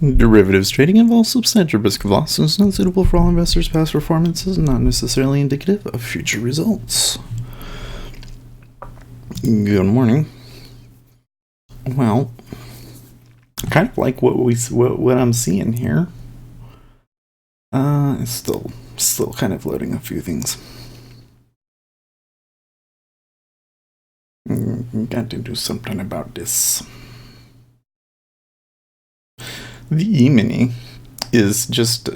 Derivatives trading involves substantial risk of loss and is not suitable for all investors. Past performance is not necessarily indicative of future results. Good morning. Well, kind of like what I'm seeing here. It's still kind of loading a few things. Got to do something about this. The E-mini is just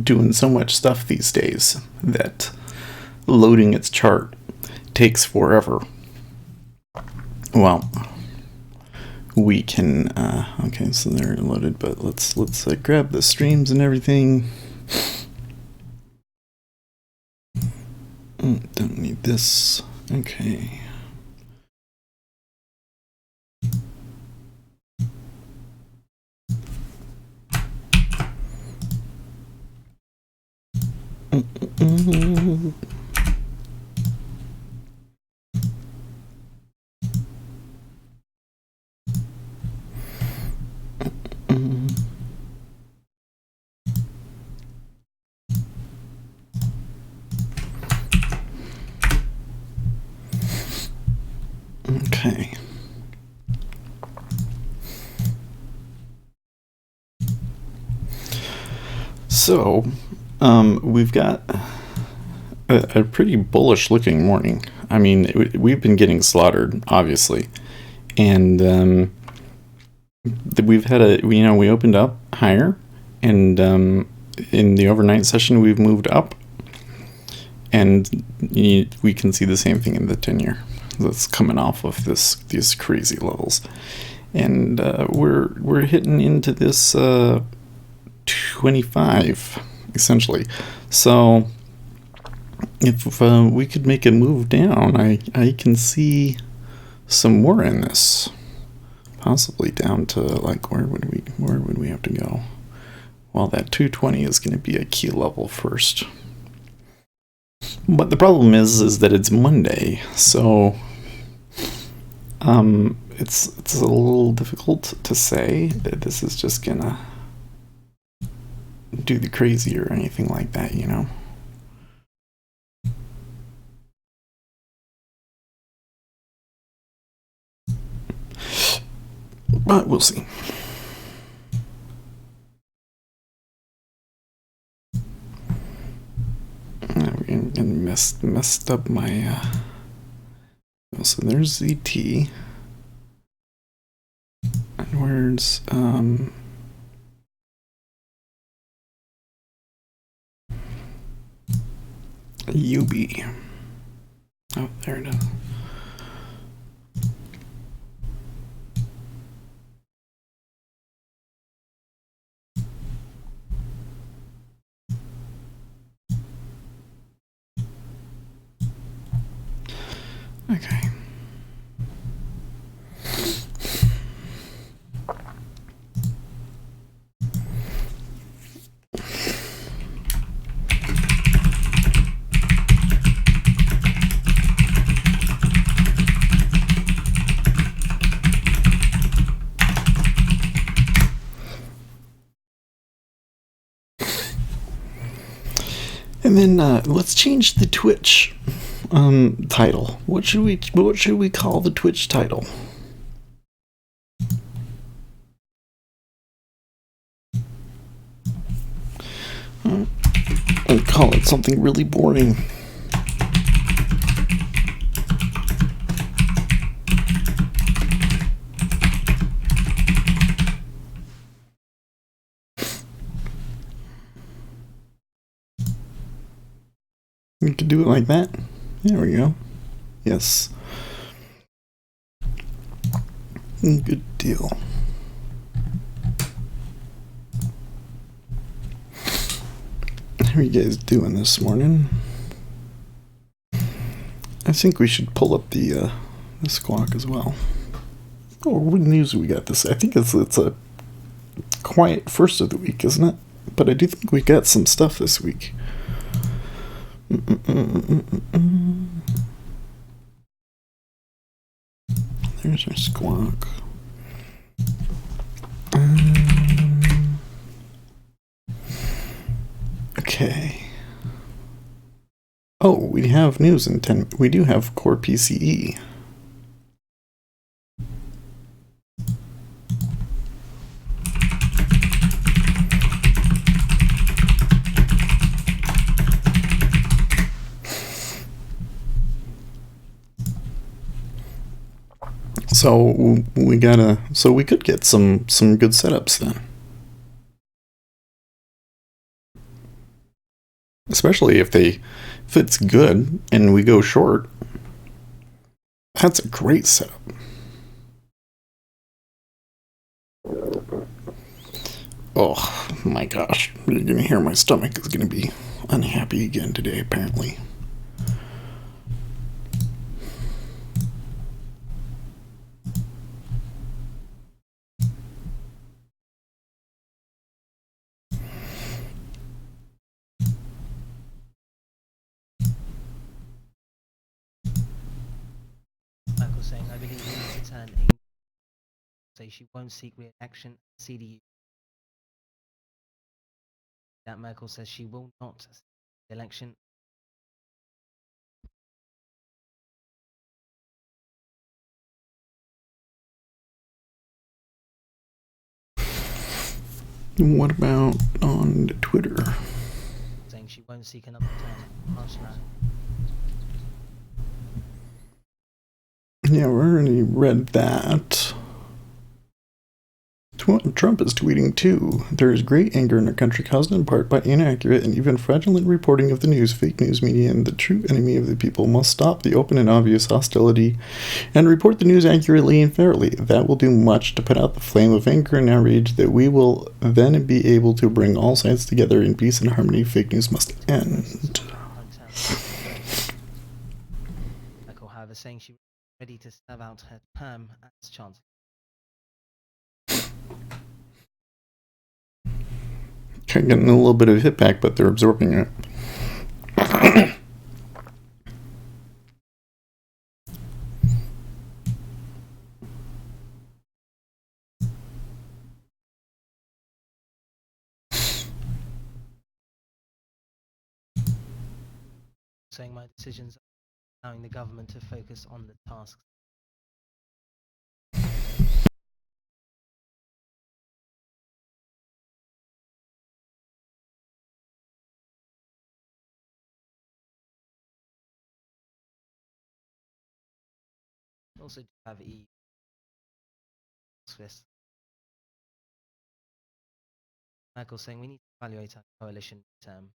doing so much stuff these days that loading its chart takes forever. Well, we can okay, so they're loaded, but let's grab the streams and everything. Don't need this. Okay. Okay. So, we've got a pretty bullish looking morning. I mean, we've been getting slaughtered, obviously. And we've had we opened up higher, and in the overnight session, we've moved up. And we can see the same thing in the 10-year. That's coming off of these crazy levels. And we're hitting into this 25, essentially. So if we could make a move down, I can see some more in this, possibly down to like where would we have to go? Well, that 220 is going to be a key level first. But the problem is that it's Monday, so it's a little difficult to say that this is just gonna do the crazy or anything like that, you know. But we'll see. I messed up my so there's ZT. And where's UB? Oh, there it is. Okay. And then let's change the Twitch title. What should we call the Twitch title? I'll call it something really boring. We could do it like that. There we go. Yes. Good deal. How are you guys doing this morning? I think we should pull up the squawk as well. Oh, what news we got this? I think it's a quiet first of the week, isn't it? But I do think we got some stuff this week. There's our squawk. Okay. Oh, we have news in 10. We do have core PCE. So we could get some good setups then. Especially if it's good and we go short. That's a great setup. Oh my gosh, you're gonna hear my stomach is gonna be unhappy again today, apparently. Michael saying, I believe we need to turn Amy say she won't seek re-election at CDU. That Merkel says she will not seek the election. What about on Twitter? Saying she won't seek another term as chancellor. Yeah, we already read that. Trump is tweeting too. There is great anger in our country caused in part by inaccurate and even fraudulent reporting of the news, fake news media, and the true enemy of the people must stop the open and obvious hostility and report the news accurately and fairly. That will do much to put out the flame of anger and outrage that we will then be able to bring all sides together in peace and harmony. Fake news must end. Merkel, however, saying she was ready to serve out her term as chancellor. Getting a little bit of hit back, but they're absorbing it. Saying my decisions are allowing the government to focus on the tasks. Also, do have EU Swiss. Merkel saying we need to evaluate our coalition term.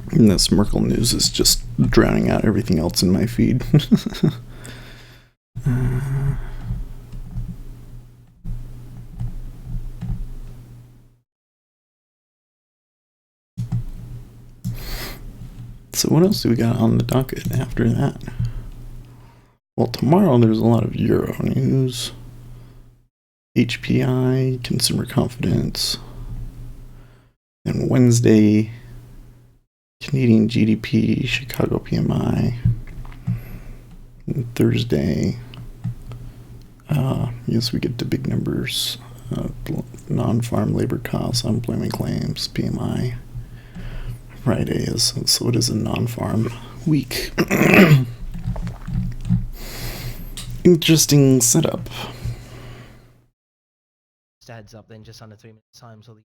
And this Merkel news is just drowning out everything else in my feed. So what else do we got on the docket after that? Well, tomorrow there's a lot of Euro news. HPI, consumer confidence. And Wednesday, Canadian GDP, Chicago PMI. And Thursday, yes, we get the big numbers. Non-farm labor costs, unemployment claims, PMI. Friday is, so it is a non-farm week. Interesting setup. Just a heads up then, just under 3 minutes time till the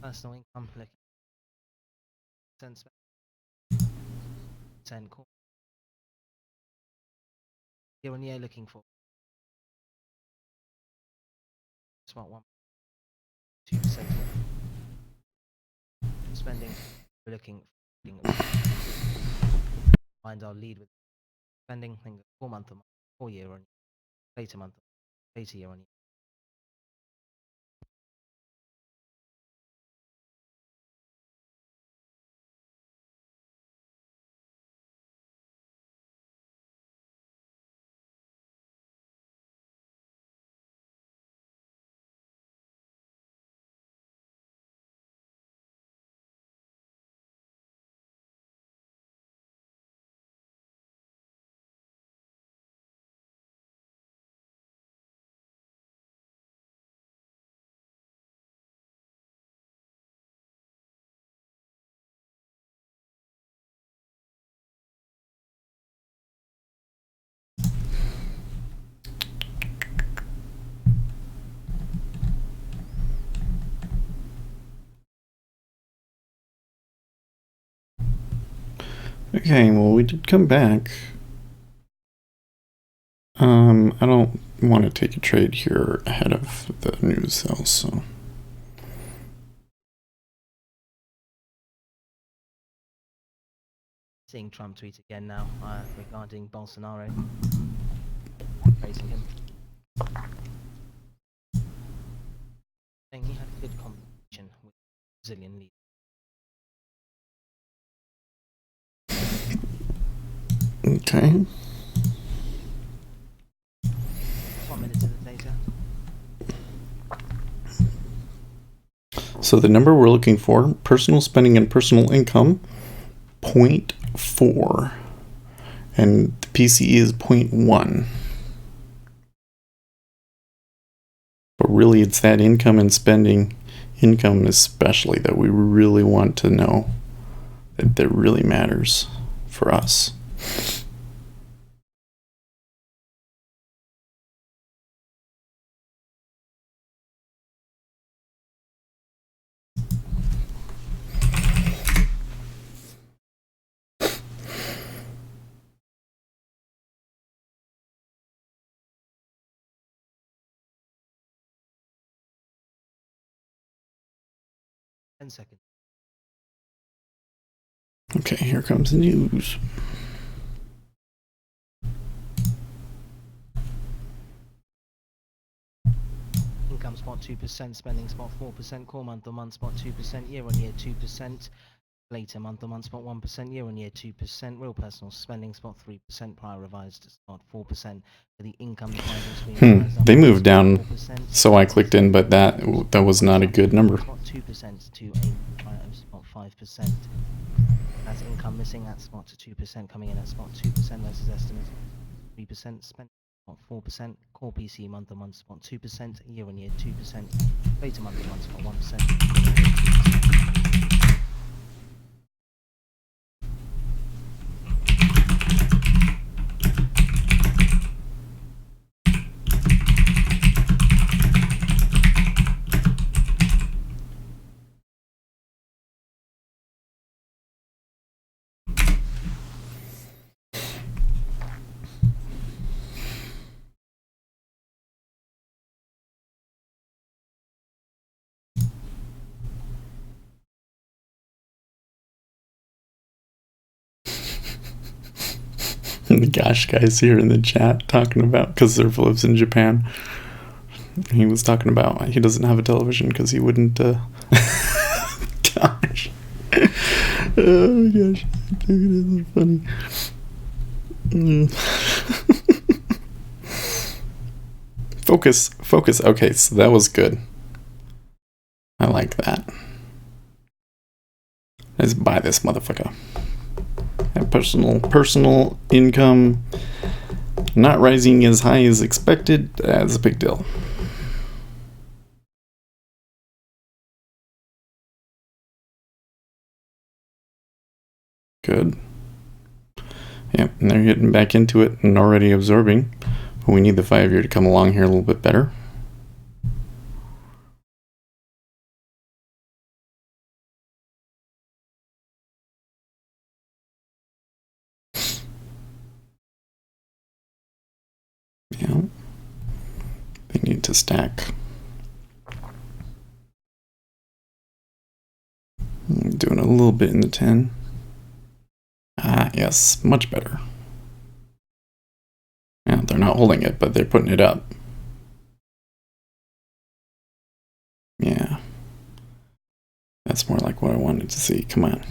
personal income looking 10 core. Year on year looking for smart 1.2%. Spending we're looking find our lead with spending 4 month on 4 year on later month later year on year. Okay, well, we did come back. I don't want to take a trade here ahead of the news, though, so. Seeing Trump tweet again now regarding Bolsonaro, praising him, saying he had a good conversation with the Brazilian leader. Okay. 1 minute of the data. So the number we're looking for, personal spending and personal income, 0.4. And the PCE is 0.1. But really, it's that income and spending, income especially, that we really want to know, that really matters for us. Seconds. Okay, here comes the news. Income spot 2%, spending spot 4%, core month on month spot 2%, year on year 2%, later month on month spot 1%, year on year 2%, real personal spending spot 3%, prior revised spot 4%. For the income dividing screen, They moved down, 4%, so I clicked in, but that was not a good number. Spot 2% to a prior of spot 5%. That's income missing at spot 2%, coming in at spot 2% versus estimate 3%, spending spot 4%, core PC month on month spot 2%, year on year 2%, later month on month spot 1%. The gosh guy's here in the chat talking about, because Zerf lives in Japan. He was talking about he doesn't have a television because he wouldn't. Gosh. Oh my gosh. This is funny. Focus. Okay, so that was good. I like that. Let's buy this motherfucker. And personal income not rising as high as expected. That's a big deal. Good. Yep, and they're getting back into it and already absorbing. We need the 5-year to come along here a little bit better. Yeah. They need to stack. Doing a little bit in the 10. Ah, yes, much better. Yeah, they're not holding it, but they're putting it up. Yeah. That's more like what I wanted to see. Come on.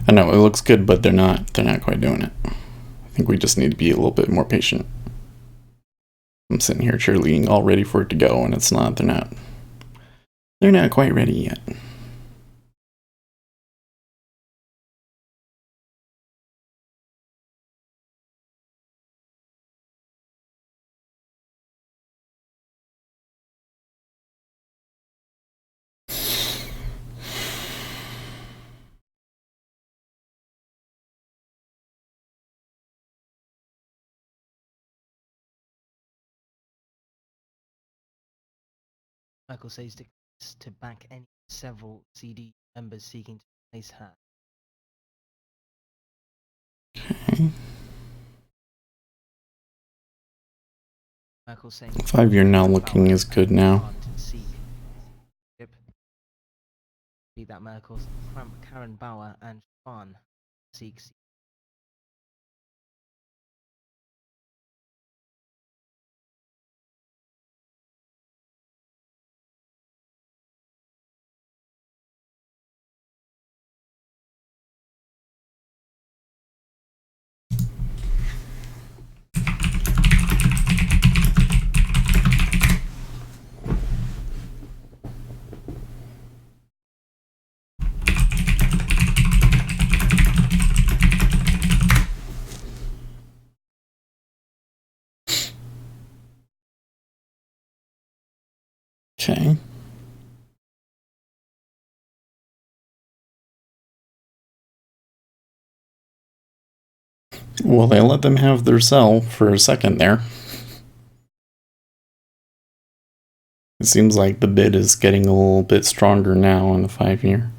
I know it looks good, but they're not quite doing it. I think we just need to be a little bit more patient. I'm sitting here cheerleading all ready for it to go, and it's not. They're not quite ready yet. Michael says to back any several CD members seeking to place her. Okay. Merkel saying 5-year now Karen looking Bauer is good and now. Spahn to seek. Yep. Read that Merkel. Karen Bauer and Spahn seeks. Okay. Well, they let them have their sell for a second there. It seems like the bid is getting a little bit stronger now on the 5-year.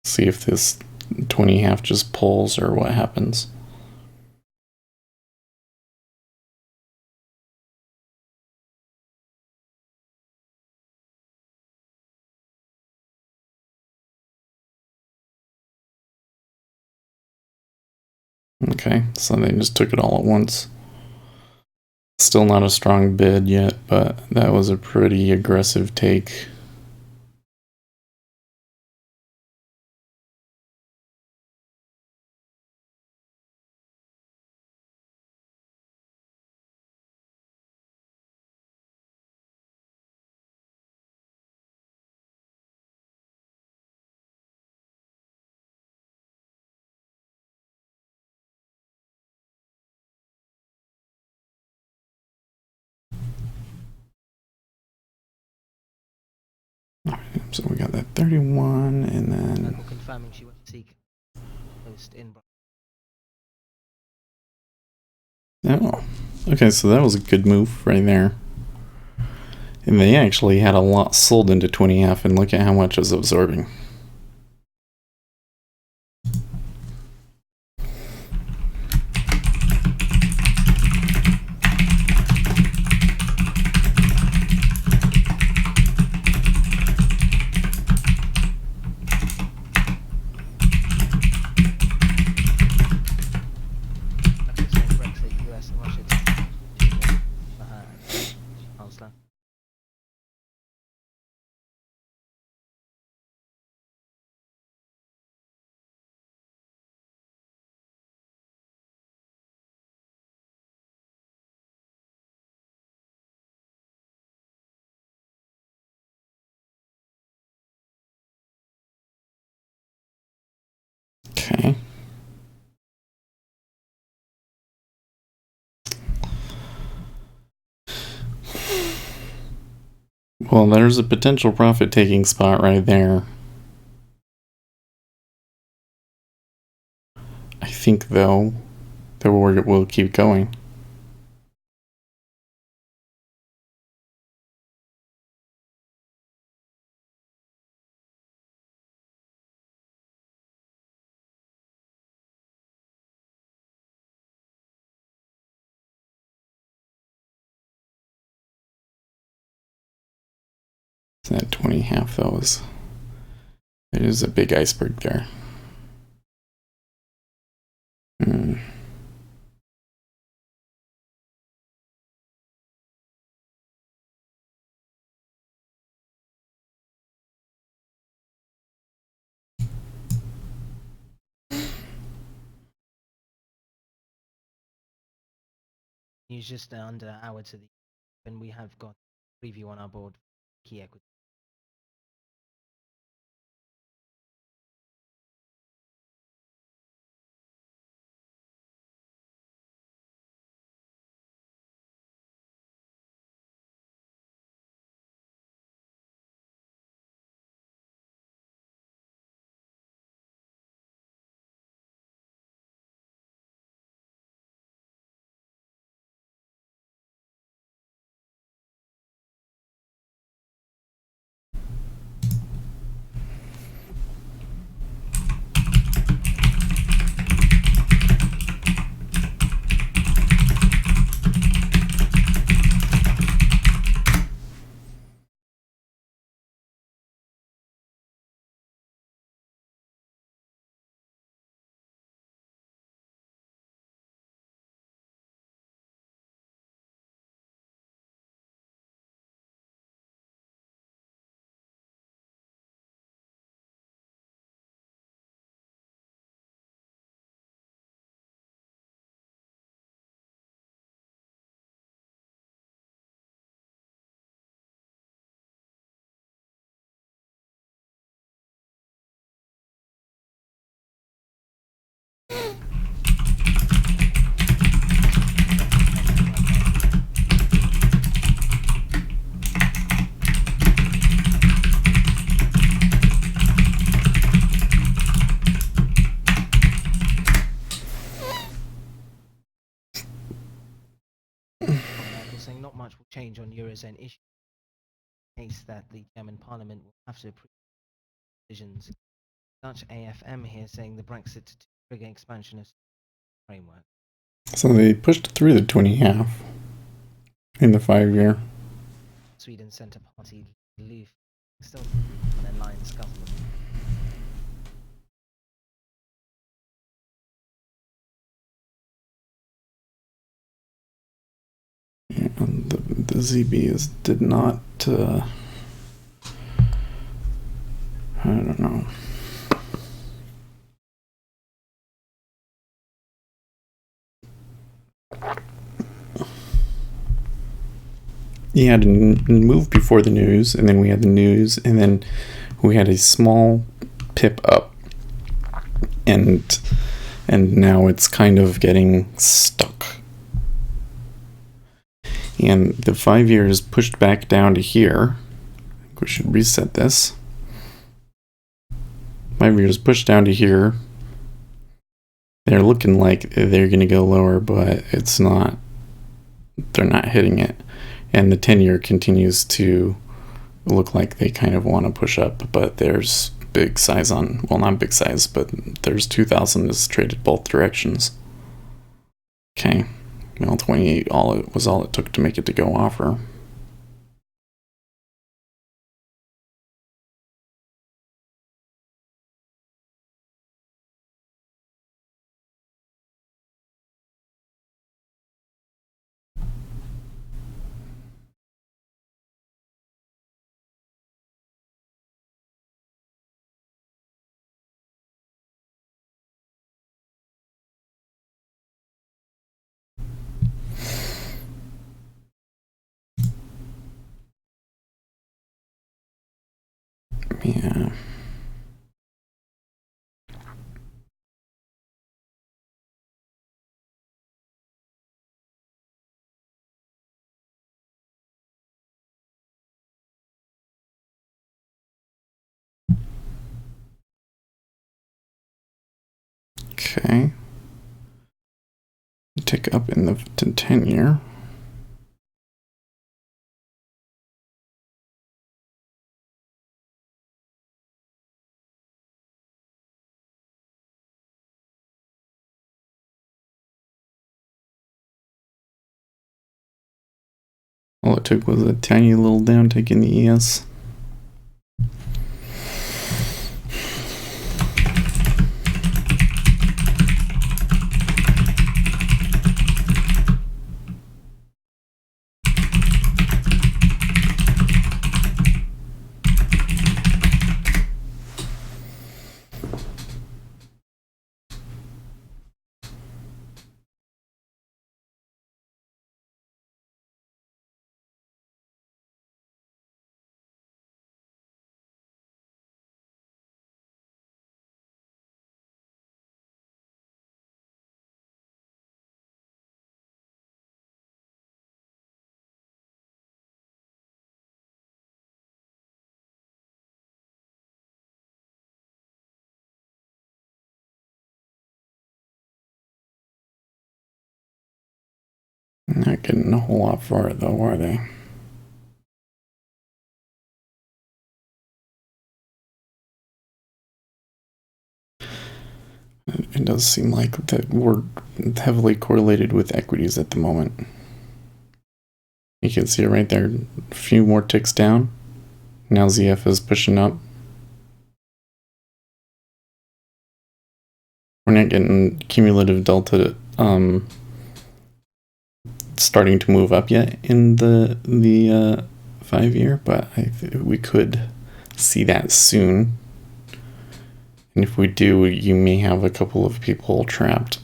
See if this 20.5 just pulls or what happens. Okay, so they just took it all at once. Still not a strong bid yet, but that was a pretty aggressive take. So we got that 31, and then Merkel confirming she won't seek post in. oh, okay. So that was a good move right there. And they actually had a lot sold into 20.5, and look at how much is absorbing. Merkel saying Brexit, US and Russia to for her Chancellor. Okay. Well, there's a potential profit-taking spot right there. I think, though, that we'll keep going. That 20.5, that was... There's a big iceberg there. Hmm. News just under an hour to the, and we have got preview on our board. Key equity. saying not much will change on Eurozone issue. Case that the German Parliament will have to approve decisions. Dutch AFM here saying the Brexit to trigger expansion of framework. So they pushed through the 20.5 in the 5-year. Sweden Centre Party Loof still an alliance government. Yeah, the ZB did not. I don't know. He had to move before the news, and then we had the news, and then we had a small pip up, and now it's kind of getting stuck. And the 5-year is pushed back down to here. I think we should reset this. 5-year is pushed down to here. They're looking like they're going to go lower, but it's not. They're not hitting it. And the 10-year continues to look like they kind of want to push up, but there's big size on, well, not big size, but there's 2,000 is traded both directions. Okay, well, 28 was all it took to make it to go offer. Yeah. Okay. Tick up in the 10-year. All it took was a tiny little downtick in the ES. Not getting a whole lot for it, though, are they? It does seem like that we're heavily correlated with equities at the moment. You can see it right there. A few more ticks down. Now ZF is pushing up. We're not getting cumulative delta starting to move up yet in the 5-year, but we could see that soon. And if we do, you may have a couple of people trapped.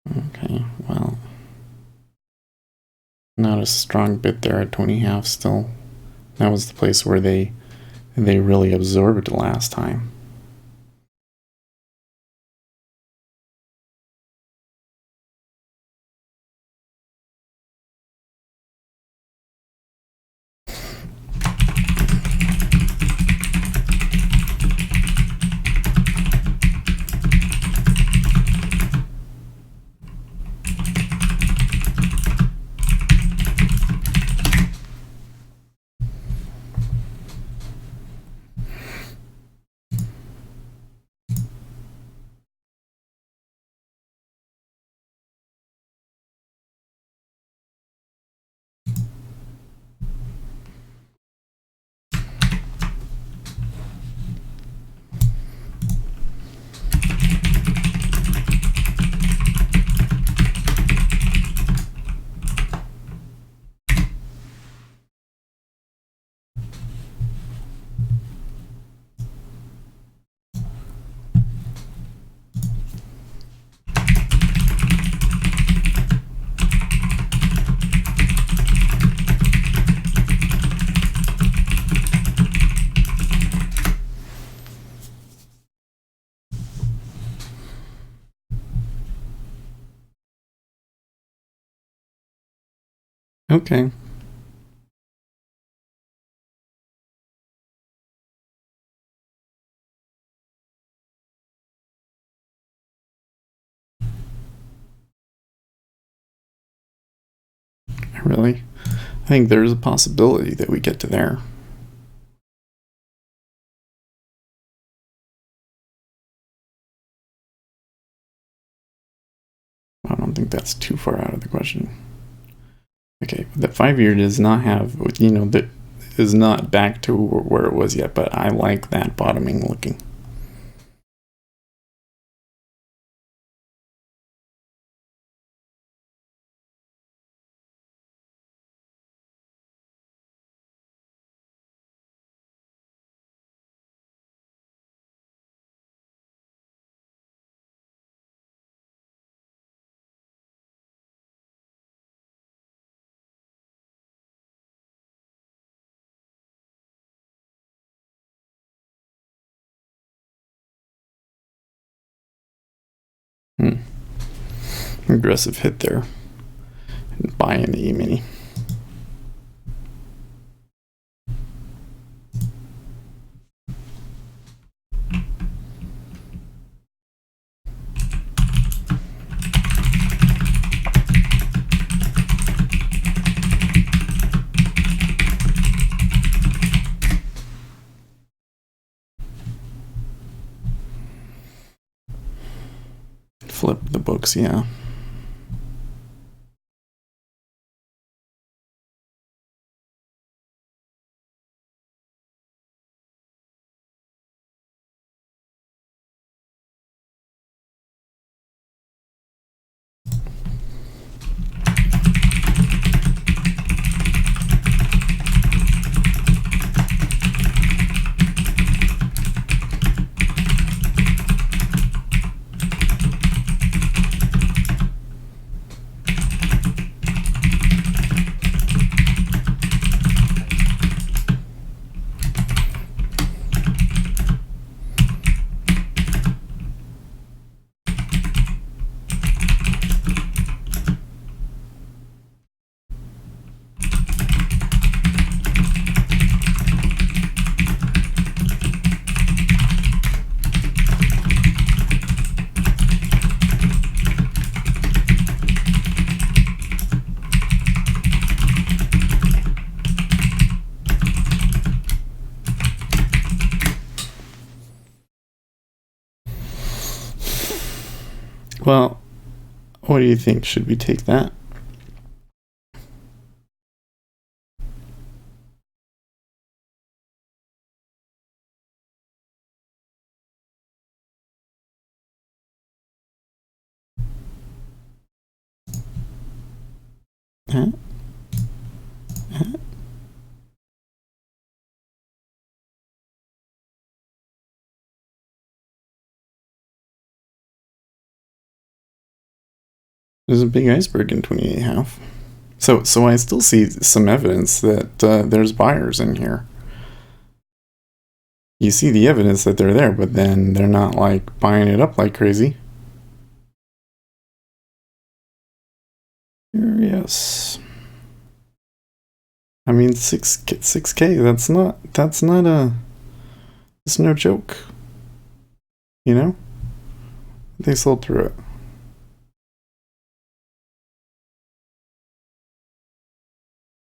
Okay, well, not a strong bid there at 20.5 still. That was the place where they really absorbed last time. Okay. Really? I think there's a possibility that we get to there. I don't think that's too far out of the question. Okay, the 5-year does not have, that is not back to where it was yet, but I like that bottoming looking. Hmm. Aggressive hit there. And buy in the E-mini. Flip the books, yeah. Well, what do you think? Should we take that? Huh? Huh? There's a big iceberg in 28.5. So I still see some evidence that there's buyers in here. You see the evidence that they're there, but then they're not like buying it up like crazy. Yes. I mean, 6K. That's not a. It's no joke. You know, they sold through it.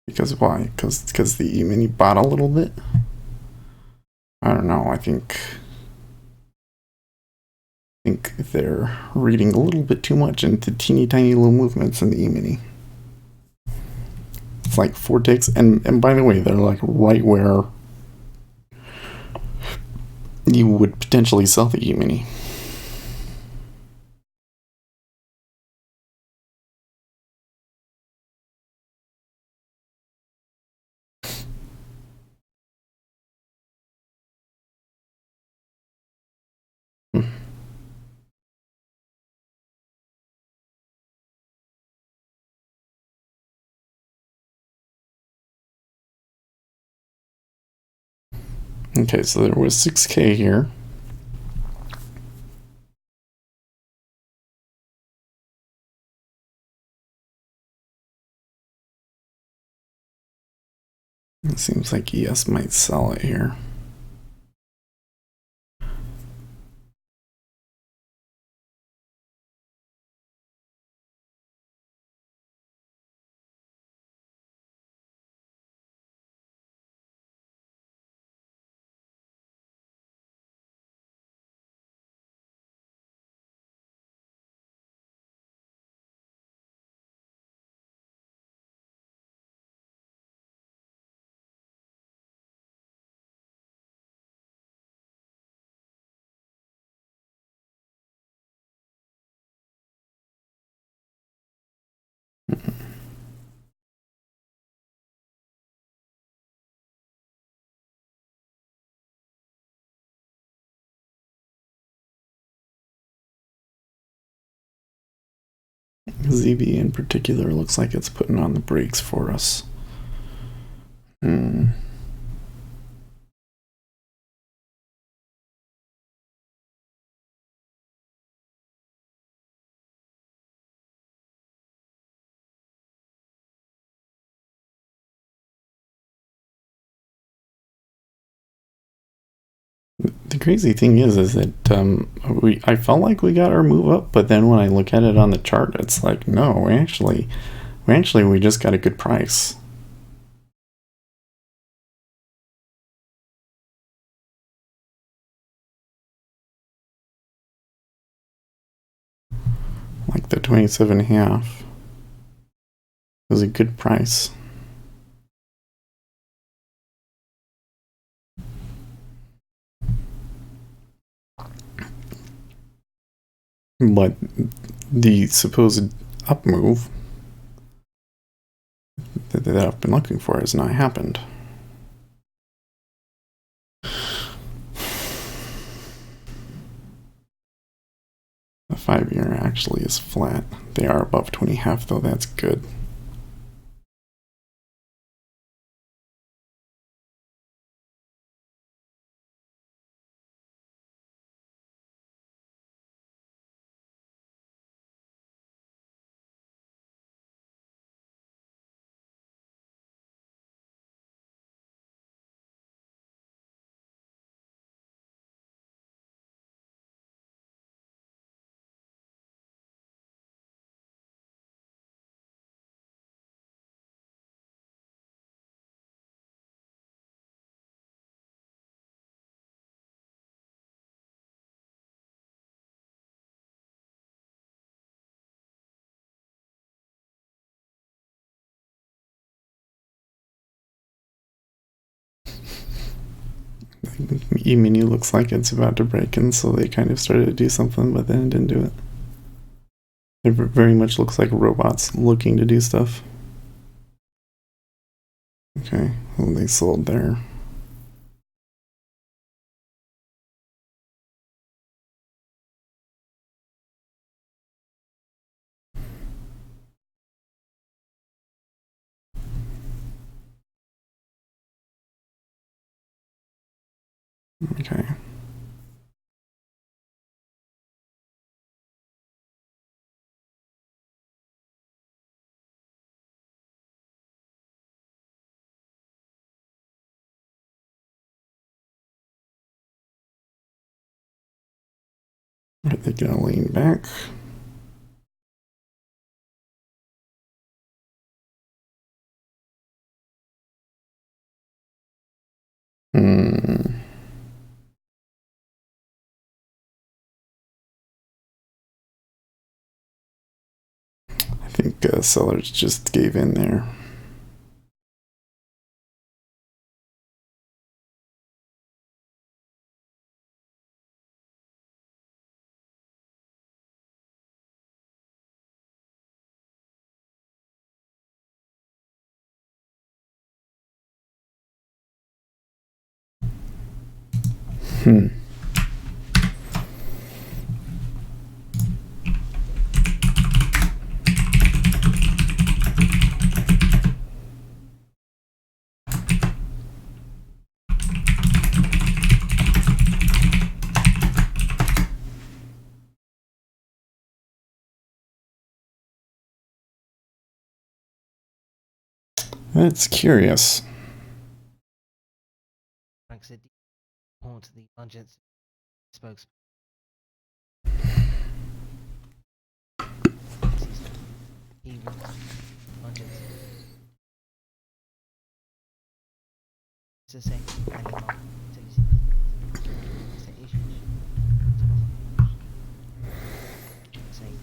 Because why? Because the E-mini bought a little bit. I don't know. I think they're reading a little bit too much into teeny tiny little movements in the E-mini. It's like 4 ticks, and by the way, they're like right where you would potentially sell the E-mini. Hmm. Okay, so there was 6K here. It seems like ES might sell it here. ZB in particular looks like it's putting on the brakes for us. The crazy thing is that I felt like we got our move up, but then when I look at it on the chart, it's like, no, we just got a good price. Like the 27.5 was a good price. But the supposed up move that I've been looking for has not happened. The 5-year actually is flat. They are above 20.5 though, that's good. E-mini looks like it's about to break in, so they kind of started to do something, but then it didn't do it. It very much looks like robots looking to do stuff. Okay, well, they sold there. Okay. Are they gonna lean back? I think sellers just gave in there. That's curious. said report to the budget spokesperson. He was budget. It's the same and the market it's an issue. Saying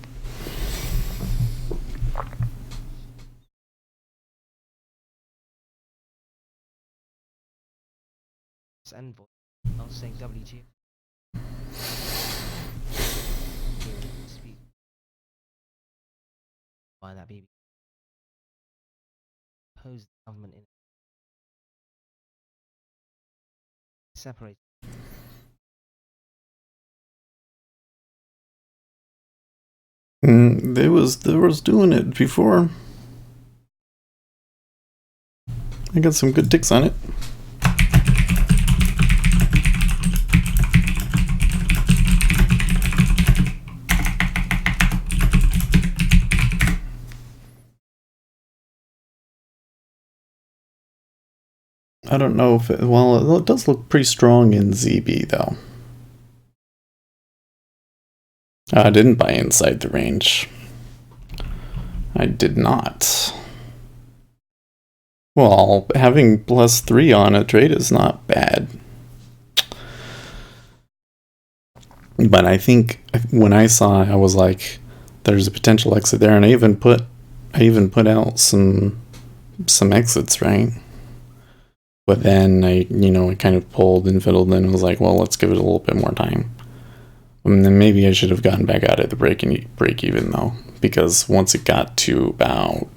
it's envoy. I was saying WTO. Speak by that BB. Oppose the government in separate. They was doing it before. I got some good ticks on it. I don't know if it does look pretty strong in ZB though. I didn't buy inside the range. I did not. Well, having +3 on a trade is not bad. But I think when I saw it, I was like, there's a potential exit there, and I even put out some exits, right? But then I kind of pulled and fiddled and was like, well, let's give it a little bit more time. And then maybe I should have gotten back out at the break even though, because once it got to about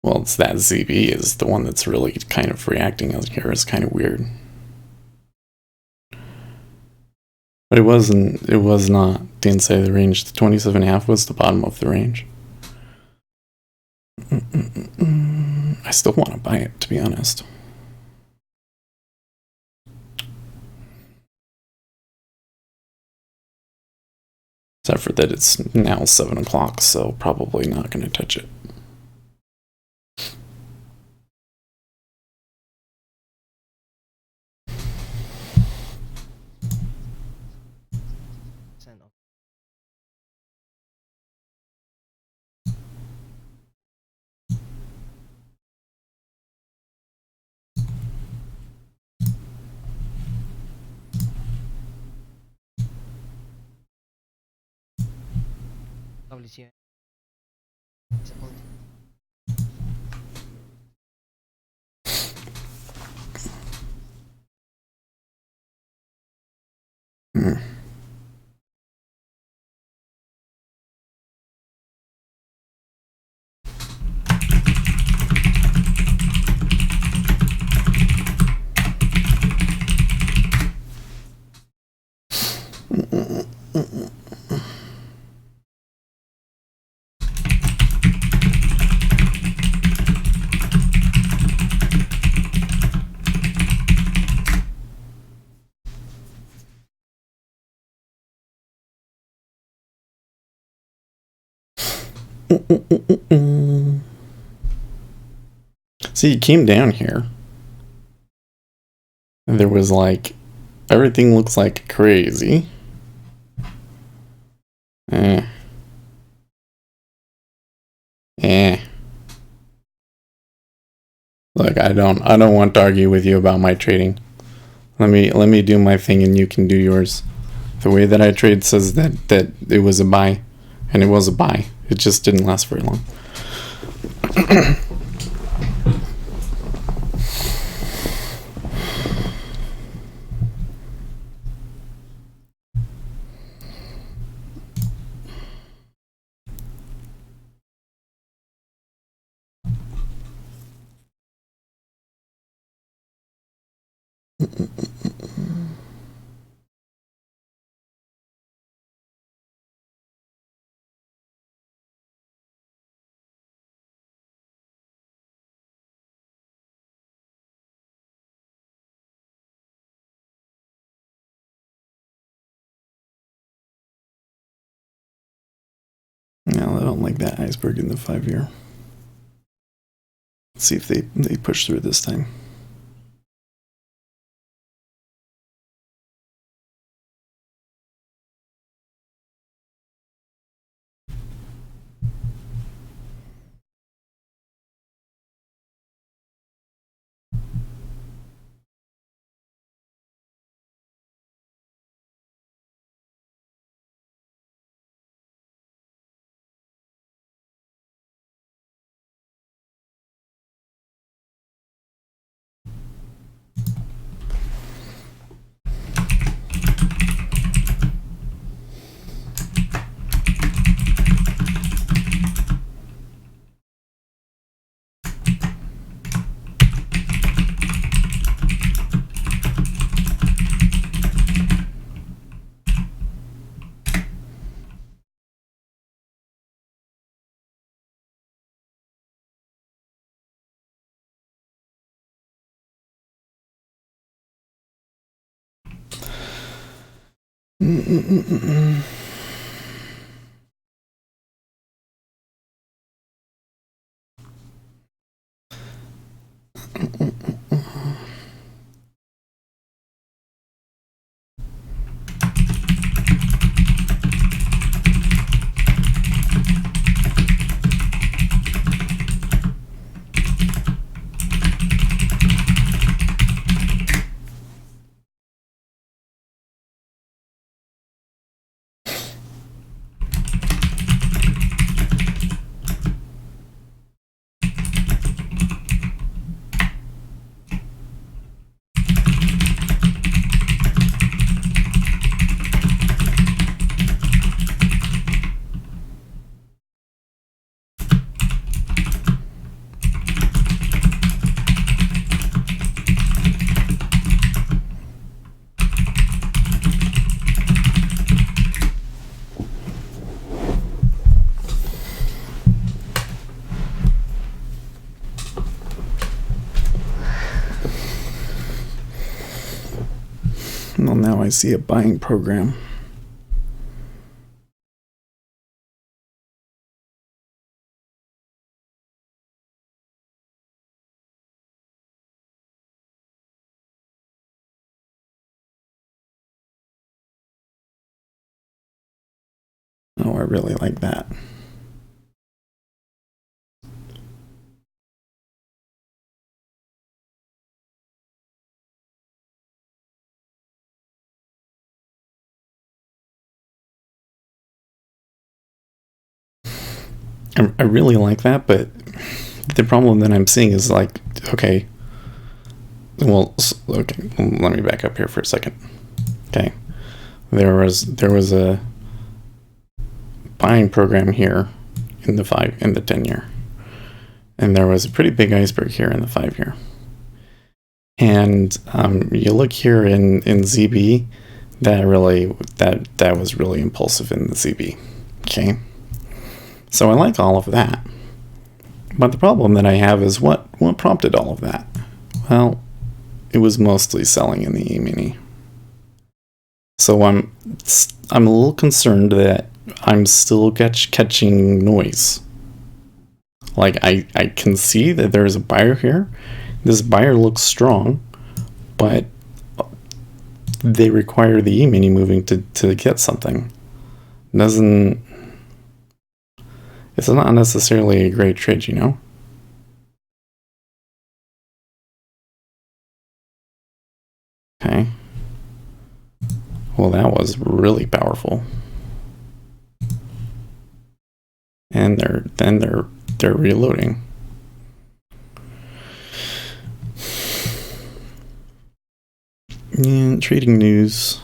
well, it's that ZB is the one that's really kind of reacting as here. It's kind of weird. But it was not the inside of the range. The 27.5 was the bottom of the range. I still want to buy it, to be honest. Except for that it's now 7 o'clock, so probably not going to touch it. WTO. See, you came down here, and there was like, everything looks like crazy. Look, I don't want to argue with you about my trading. Let me do my thing and you can do yours. The way that I trade says that it was a buy, and it was a buy. It just didn't last very long. No, I don't like that iceberg in the 5-year. Let's see if they push through this time. Well, now I see a buying program. Oh, I really like that. I really like that, but the problem that I'm seeing is like, okay, well, okay, let me back up here for a second. Okay, there was a buying program here in the 10 year, and there was a pretty big iceberg here in the 5 year. And you look here in ZB, that was really impulsive in the ZB. Okay, so I like all of that, but the problem that I have is what prompted all of that. Well, it was mostly selling in the E-mini. So I'm a little concerned that I'm still catching noise. Like I can see that there's a buyer here. This buyer looks strong, but they require the E-mini moving to get something. It's not necessarily a great trade, you know? Okay. Well, that was really powerful. And they're reloading. Yeah, trading news.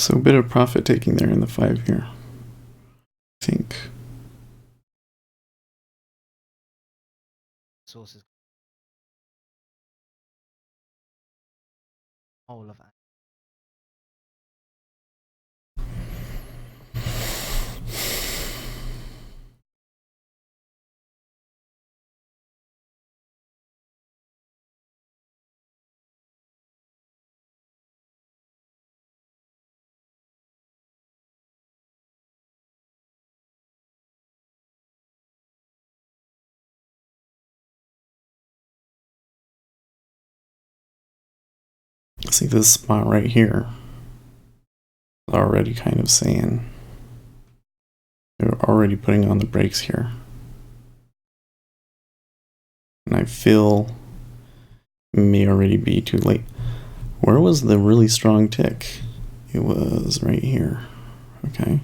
So a bit of profit taking there in the 5-year, I think. Sources. Whole of that. See this spot right here. Already kind of saying they're already putting on the brakes here. And I feel it may already be too late. Where was the really strong tick? It was right here. Okay.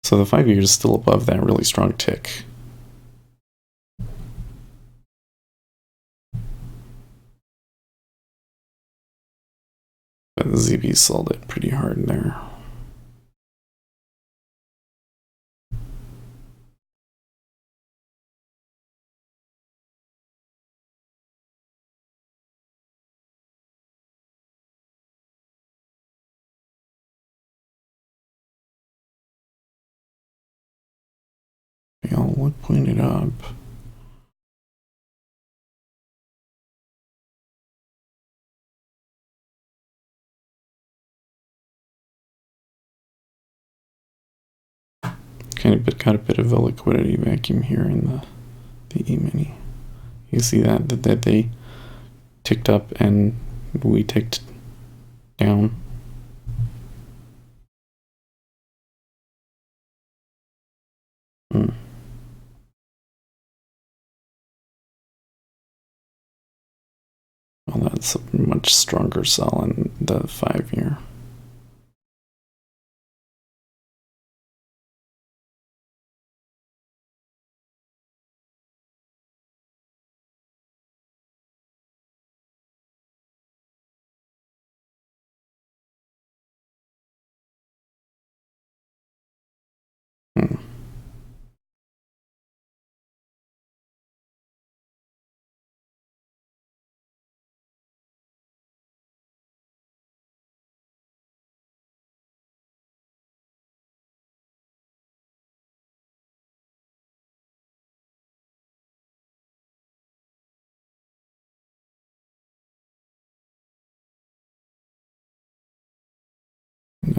So the 5-year is still above that really strong tick. But the ZB sold it pretty hard there. I'll look pointed up. Got a bit of a liquidity vacuum here in the E-mini. You see that they ticked up and we ticked down. Well, that's a much stronger sell in the 5-year.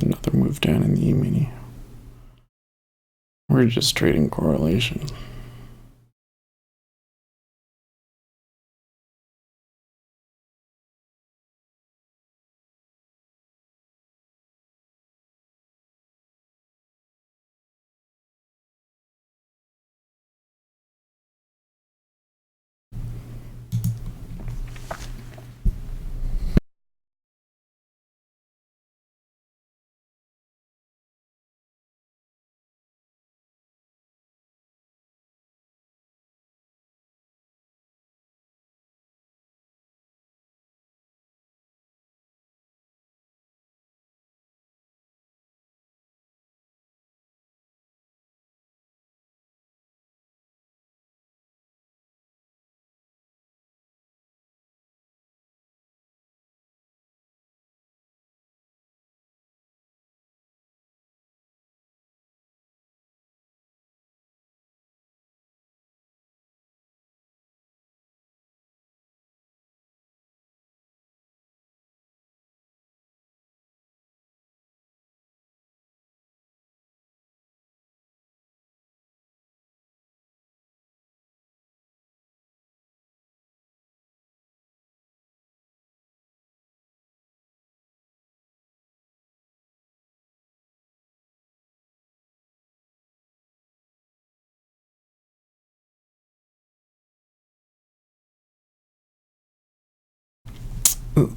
Another move down in the E-mini. We're just trading correlation.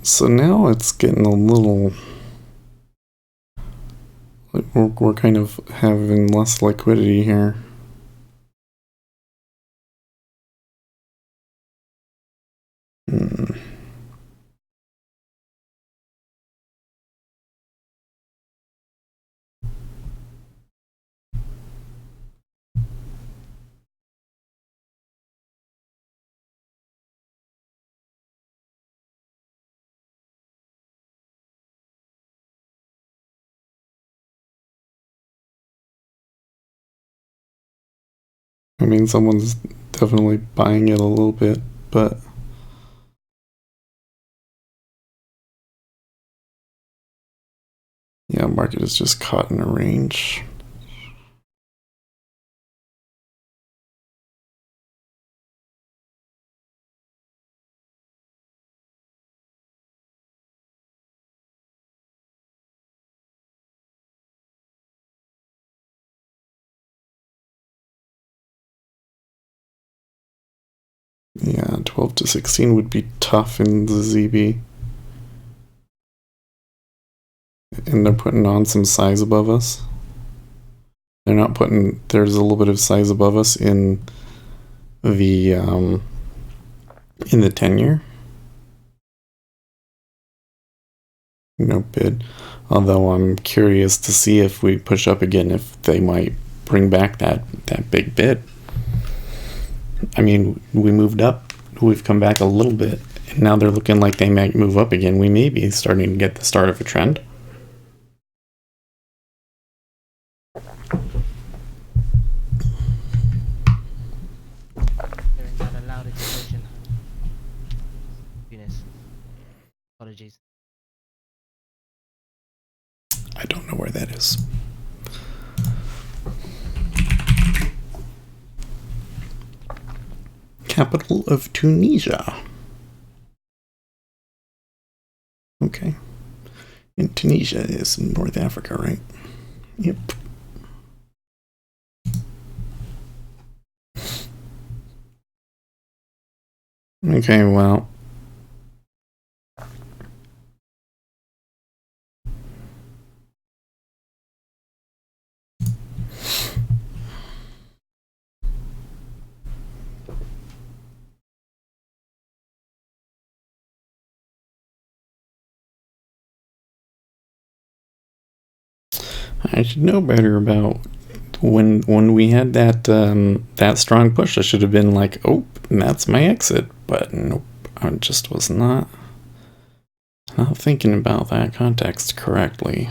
So now it's getting a little... We're kind of having less liquidity here. I mean, someone's definitely buying it a little bit, but yeah, market is just caught in a range. Yeah, 12 to 16 would be tough in the ZB. And they're putting on some size above us. They're not putting, there's a little bit of size above us in the 10-year. No bid. Although I'm curious to see if we push up again, if they might bring back that big bid. I mean, we moved up, we've come back a little bit, and now they're looking like they might move up again. We may be starting to get the start of a trend. Hearing that a loud explosion. Eunice. Apologies. I don't know where that is. Capital of Tunisia. Okay. And Tunisia is in North Africa, right? Yep. Okay, well. I should know better about when we had that strong push. I should have been like, oh, that's my exit. But nope, I just was not thinking about that context correctly.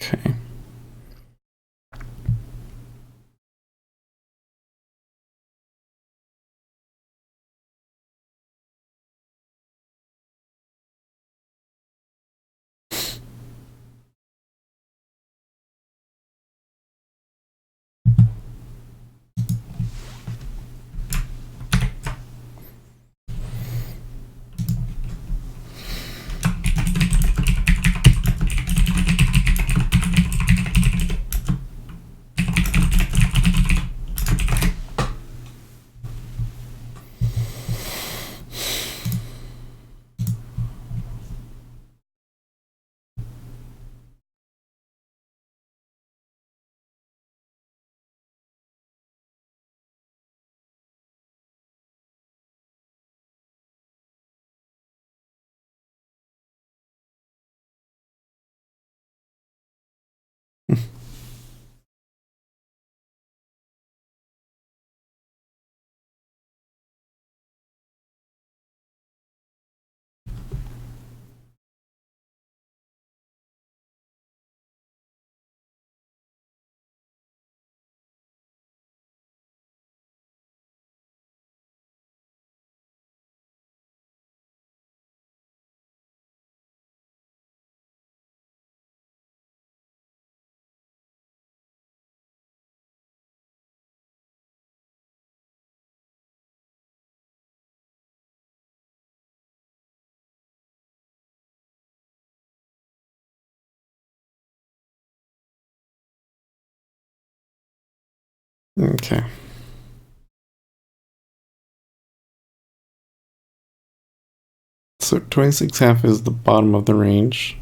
Okay. Okay. So 26.5 is the bottom of the range.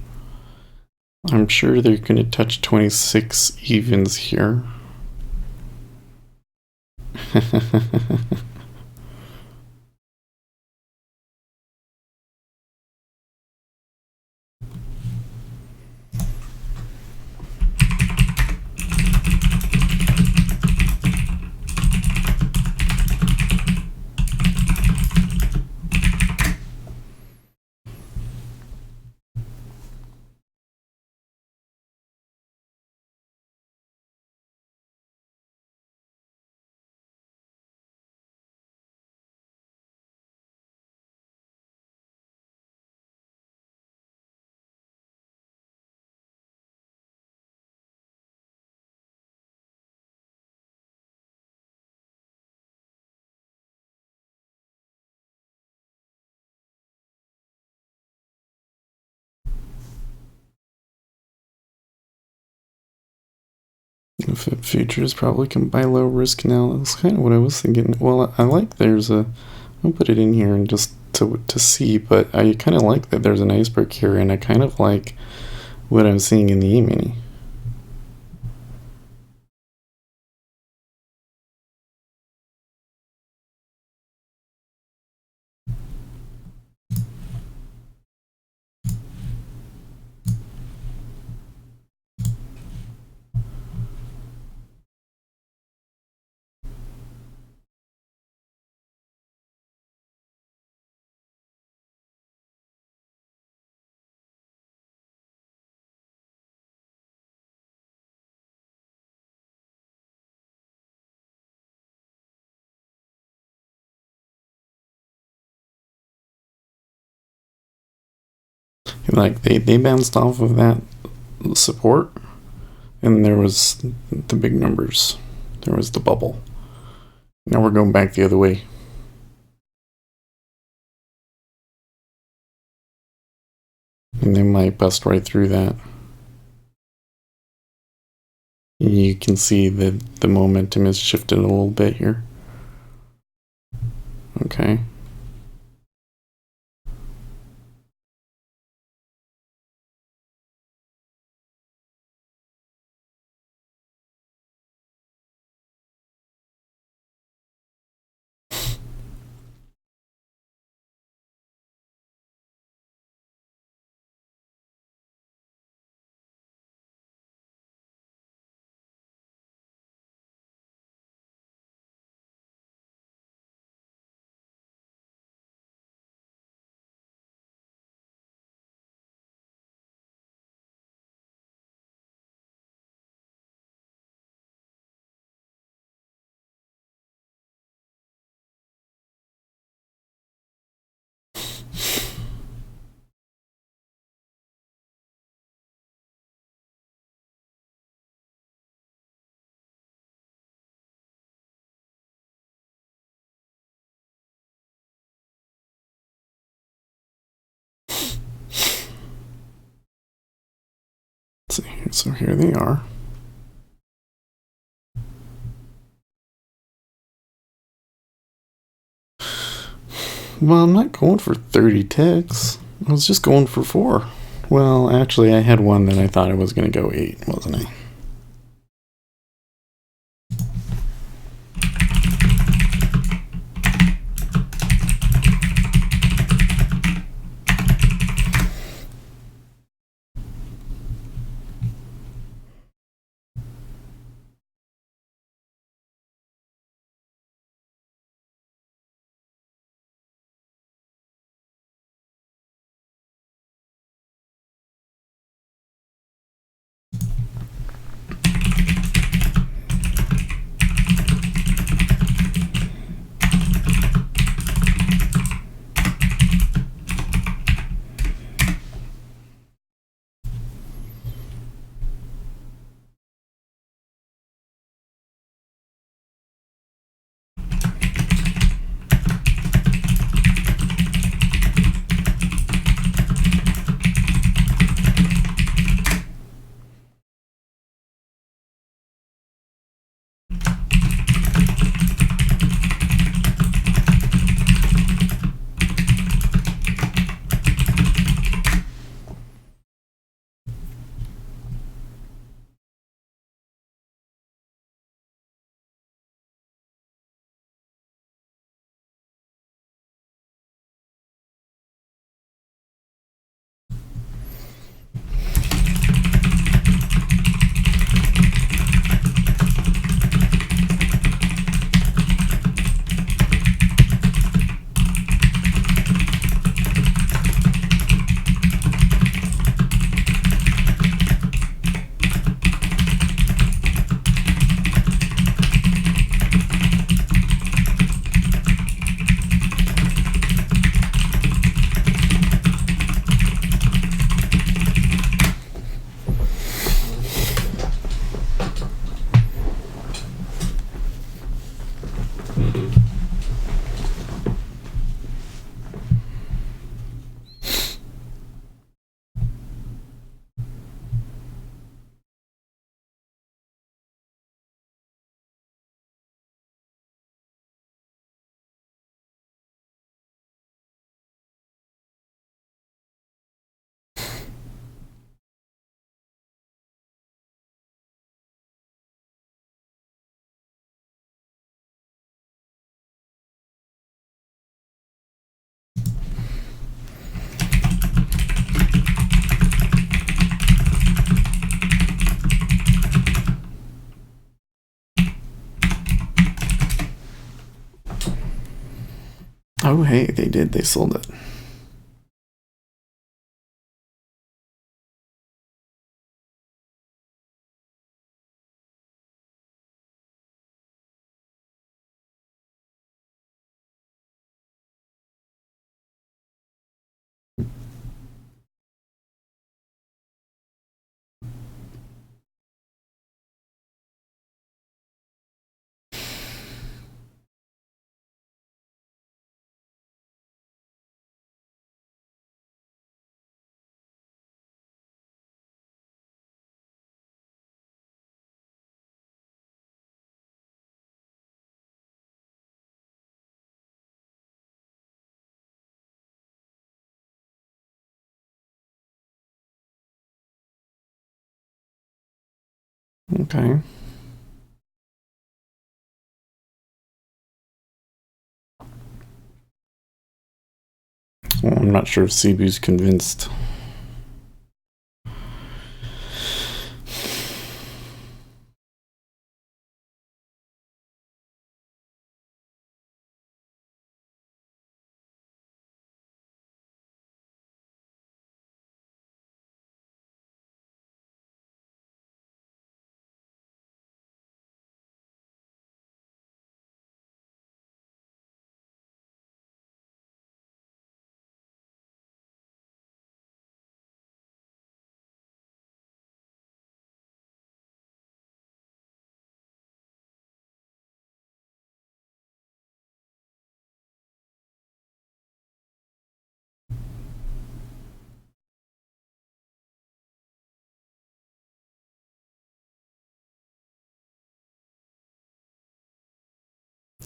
I'm sure they're going to touch 26 evens here. Futures probably can buy low risk now. That's kind of what I was thinking. Well, I like I'll put it in here and just to see, but I kind of like that there's an iceberg here, and I kind of like what I'm seeing in the E-mini. Like they bounced off of that support, and there was the big numbers. There was the bubble. Now we're going back the other way. And they might bust right through that. You can see that the momentum has shifted a little bit here. Okay. So here they are. Well, I'm not going for 30 ticks. I was just going for 4. Well, actually, I had one that I thought I was going to go 8, wasn't I? Oh, hey, they did. They sold it. Okay. Well, I'm not sure if Cebu's convinced.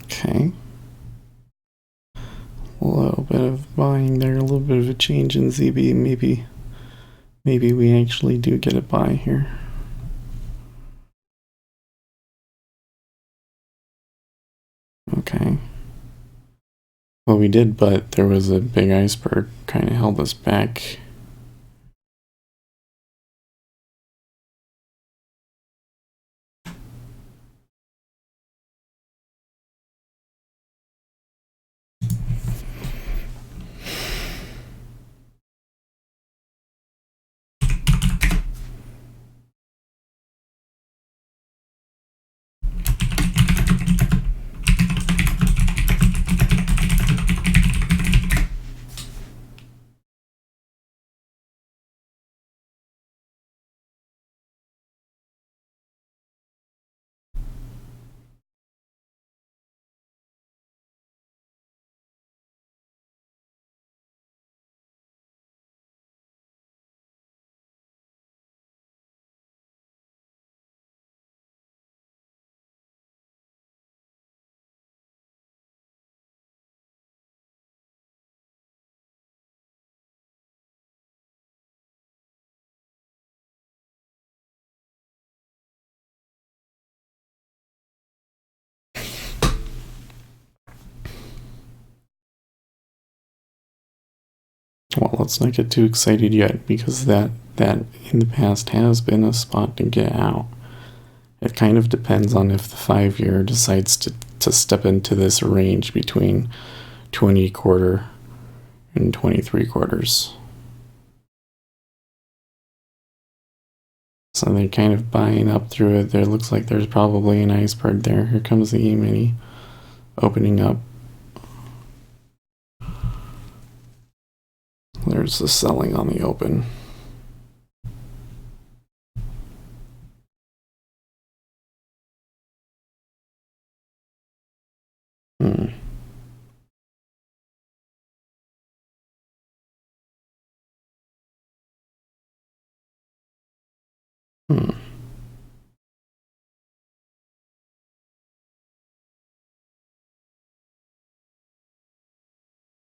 Okay. A little bit of buying there, a little bit of a change in ZB. Maybe we actually do get a buy here. Okay. Well, we did, but there was a big iceberg kind of held us back. Well, let's not get too excited yet, because that in the past has been a spot to get out. It kind of depends on if the 5-year decides to step into this range between 20 quarter and 23 quarters. So they're kind of buying up through it. There looks like there's probably an iceberg there. Here comes the E-mini opening up. There's the selling on the open. Hmm. Hmm.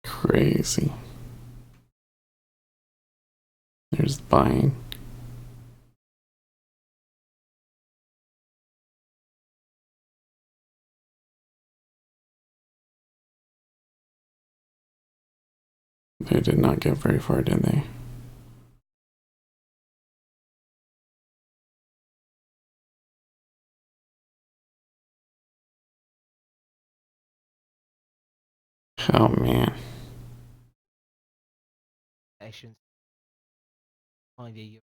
Crazy. There's the buying. They did not get very far, did they? Oh man. Actions 5-year.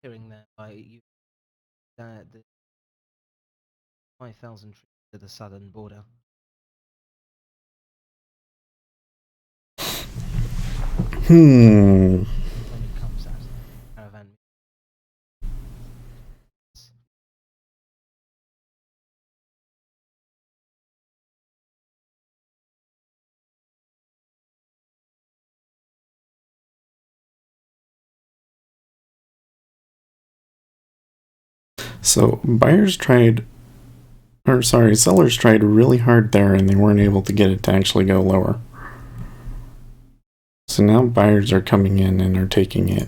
Hearing there by you the 5,000 troops to the southern border. Hmm. When it comes out caravan. So sellers tried really hard there and they weren't able to get it to actually go lower. So now buyers are coming in and are taking it.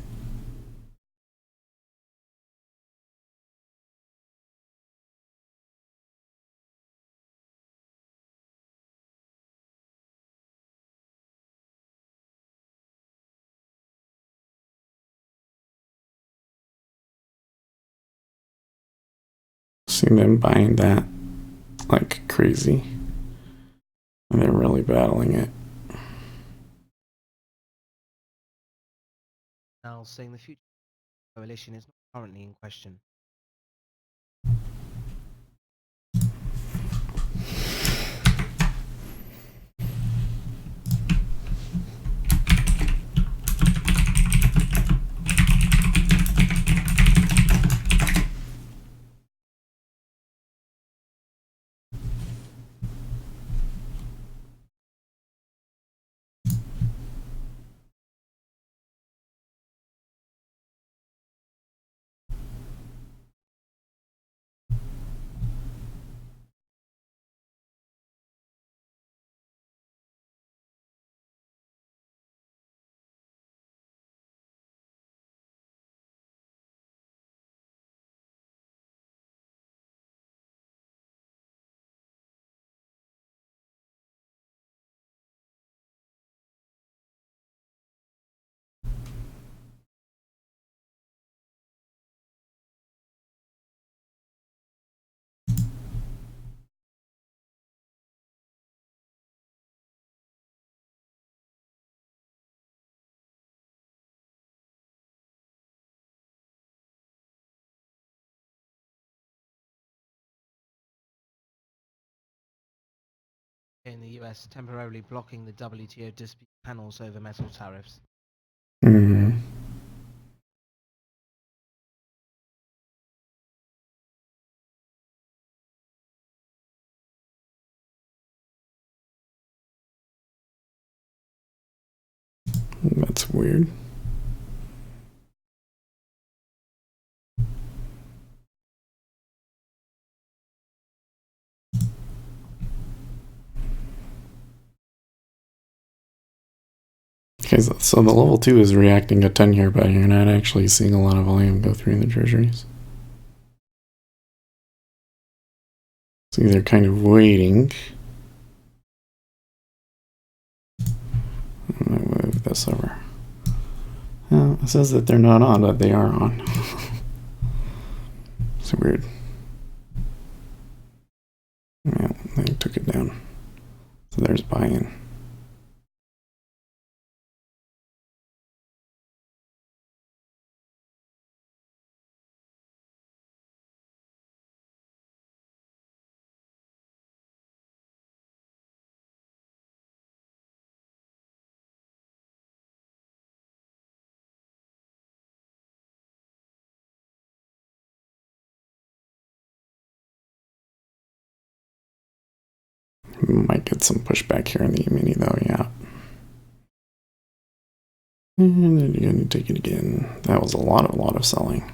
See them buying that like crazy. And they're really battling it. Now saying the future coalition is not currently in question. In the US temporarily blocking the WTO dispute panels over metal tariffs. Mm-hmm. That's weird. Okay, so the level 2 is reacting to 10 here, but you're not actually seeing a lot of volume go through in the treasuries. So they're kind of waiting. I'm going to move this over. Well, it says that they're not on, but they are on. It's weird. Yeah, they took it down. So there's buy-in. Might get some pushback here in the E-mini though, yeah. And then you're going to take it again. That was a lot of selling.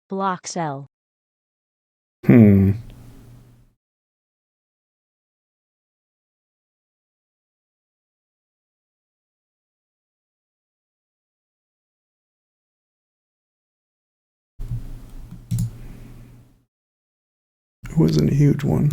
Block sell. Who wasn't a huge one.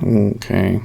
Okay.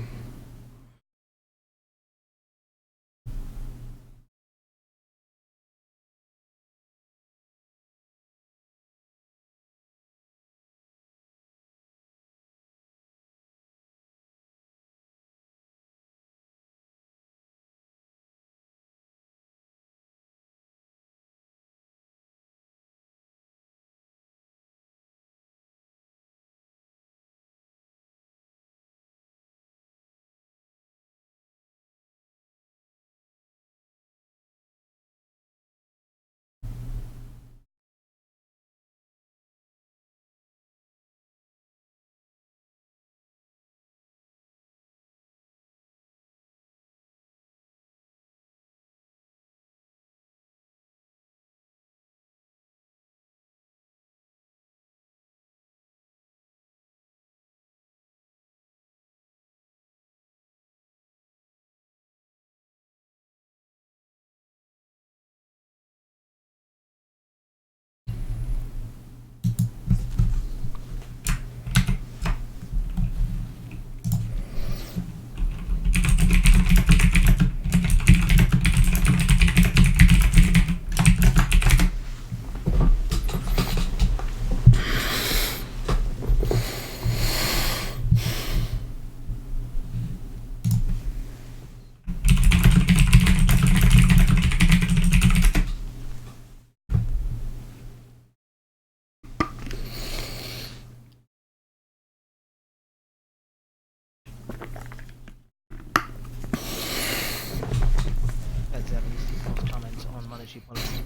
Fed's evidence details comment on monetary policy.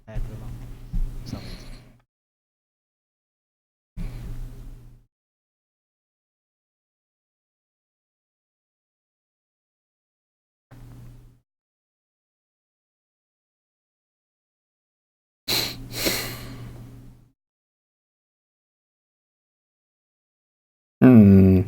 Remark. Summons. Hmm.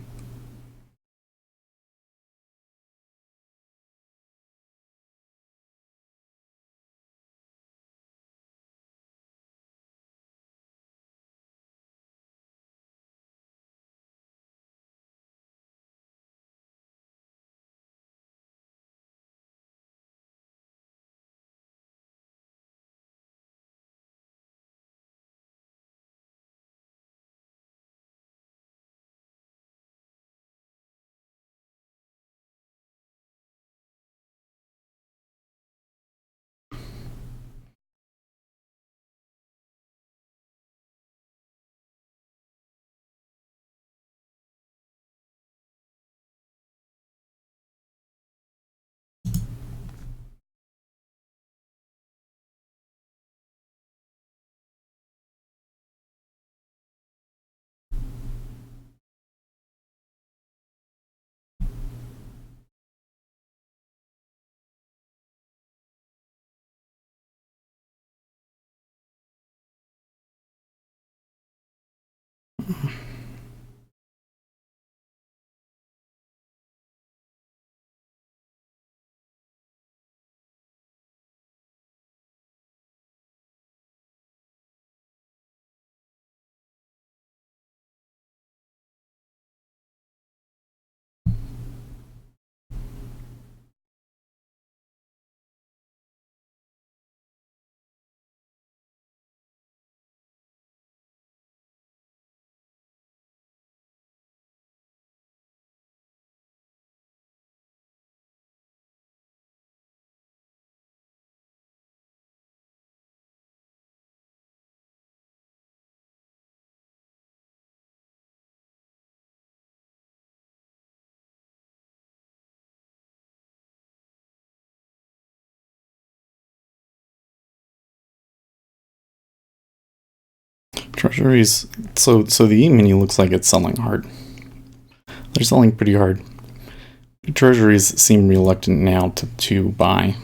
Treasuries. So the E-mini looks like it's selling hard. They're selling pretty hard. Treasuries seem reluctant now to buy.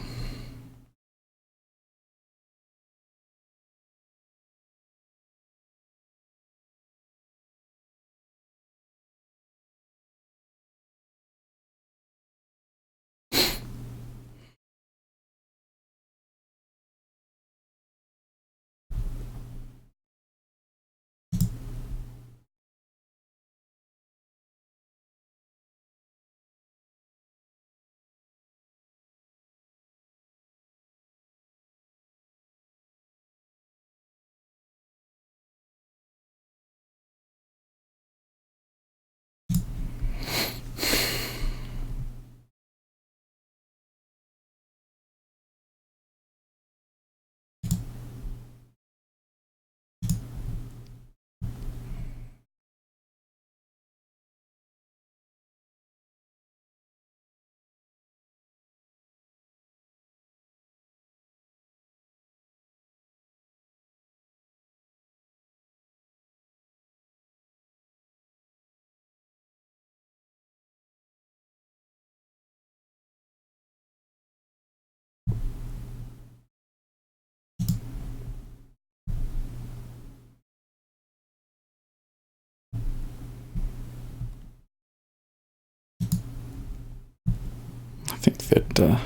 I think that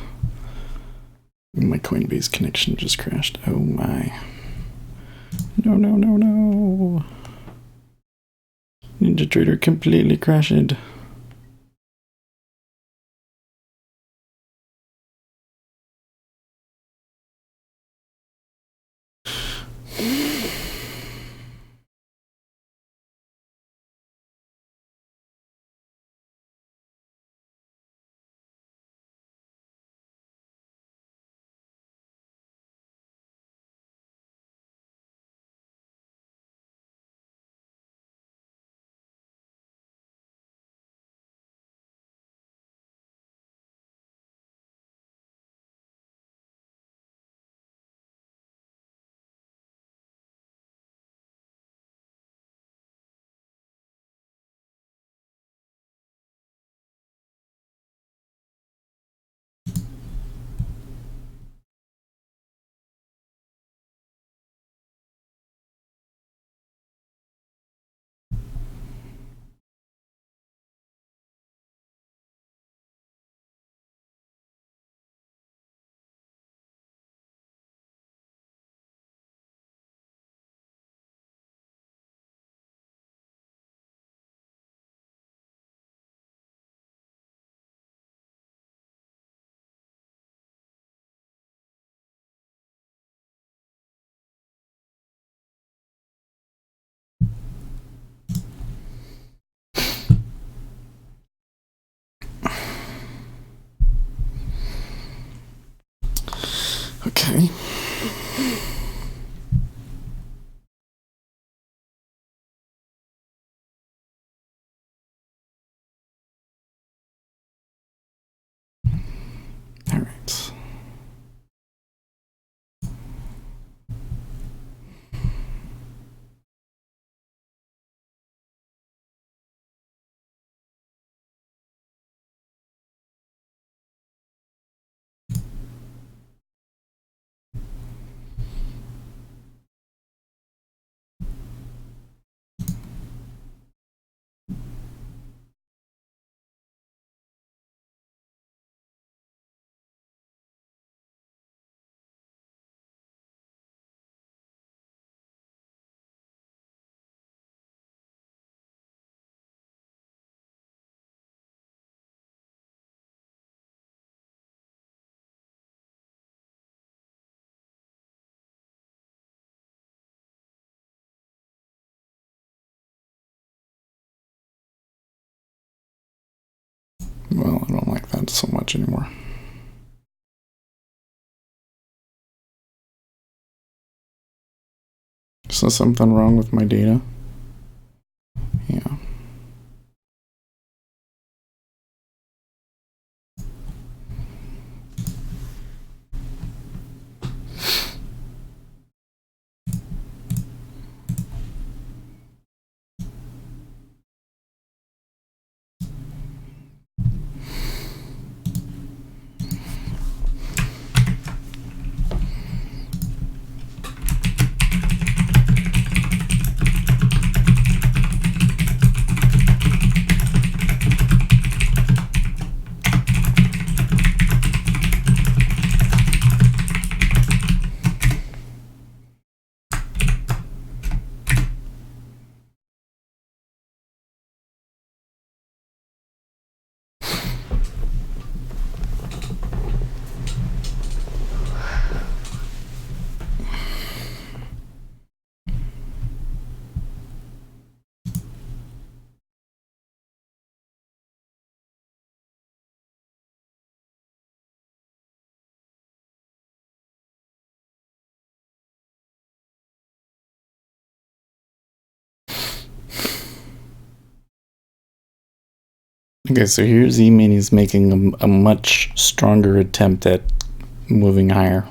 my Coinbase connection just crashed. Oh my. No, no, no, no. Ninja Trader completely crashed. Okay. All right. Well, I don't like that so much anymore. Is there something wrong with my data? Yeah. Okay, so here's E-minis making a much stronger attempt at moving higher.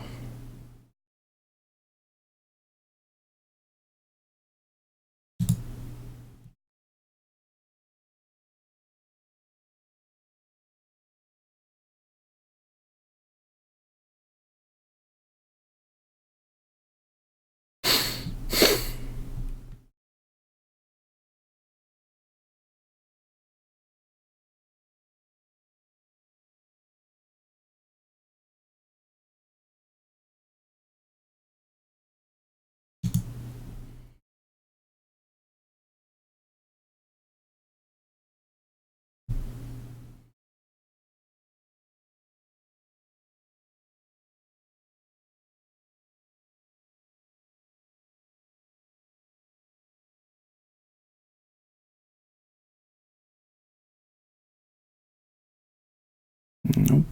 Nope.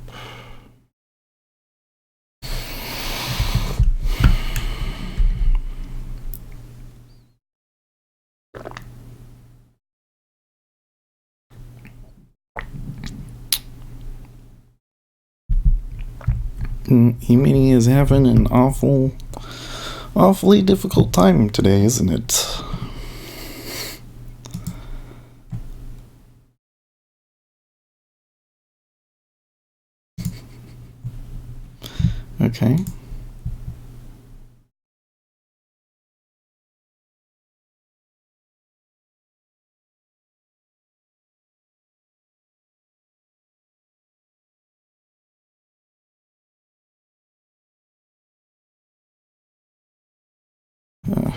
E-mini is having an awfully difficult time today, isn't it? Okay. Uh,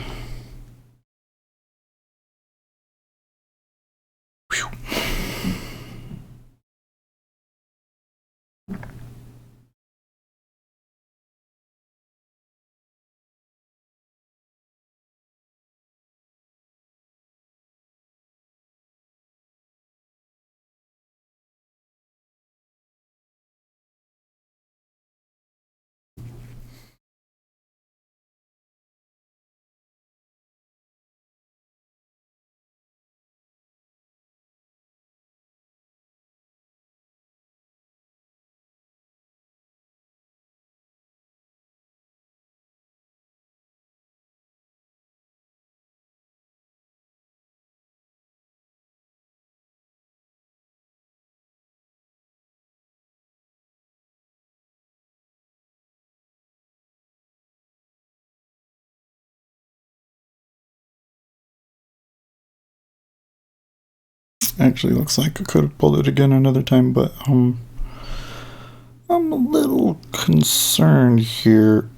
Actually, looks like I could have pulled it again another time, but I'm a little concerned here.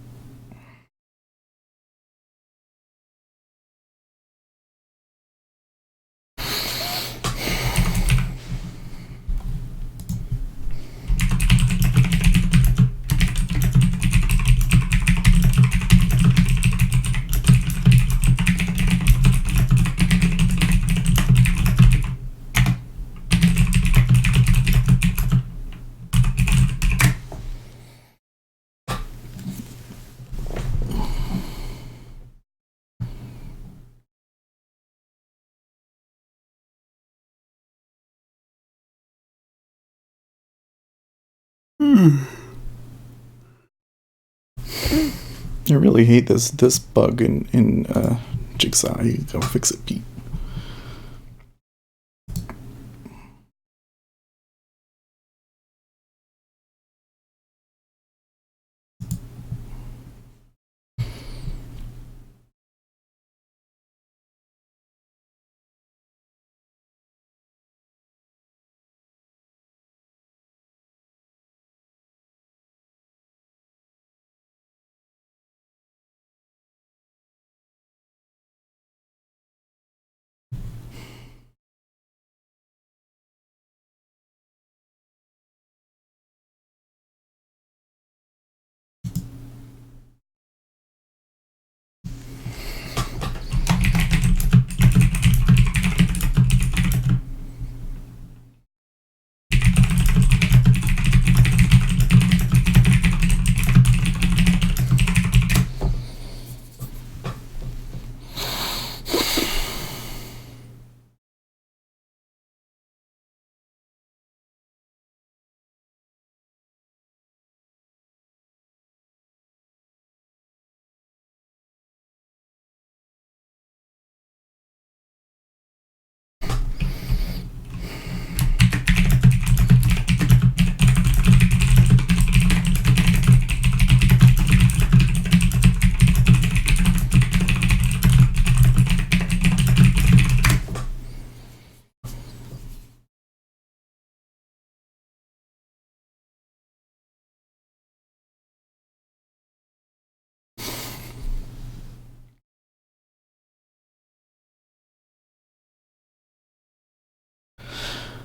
I really hate this bug in Jigsaw. You gotta fix it, Pete.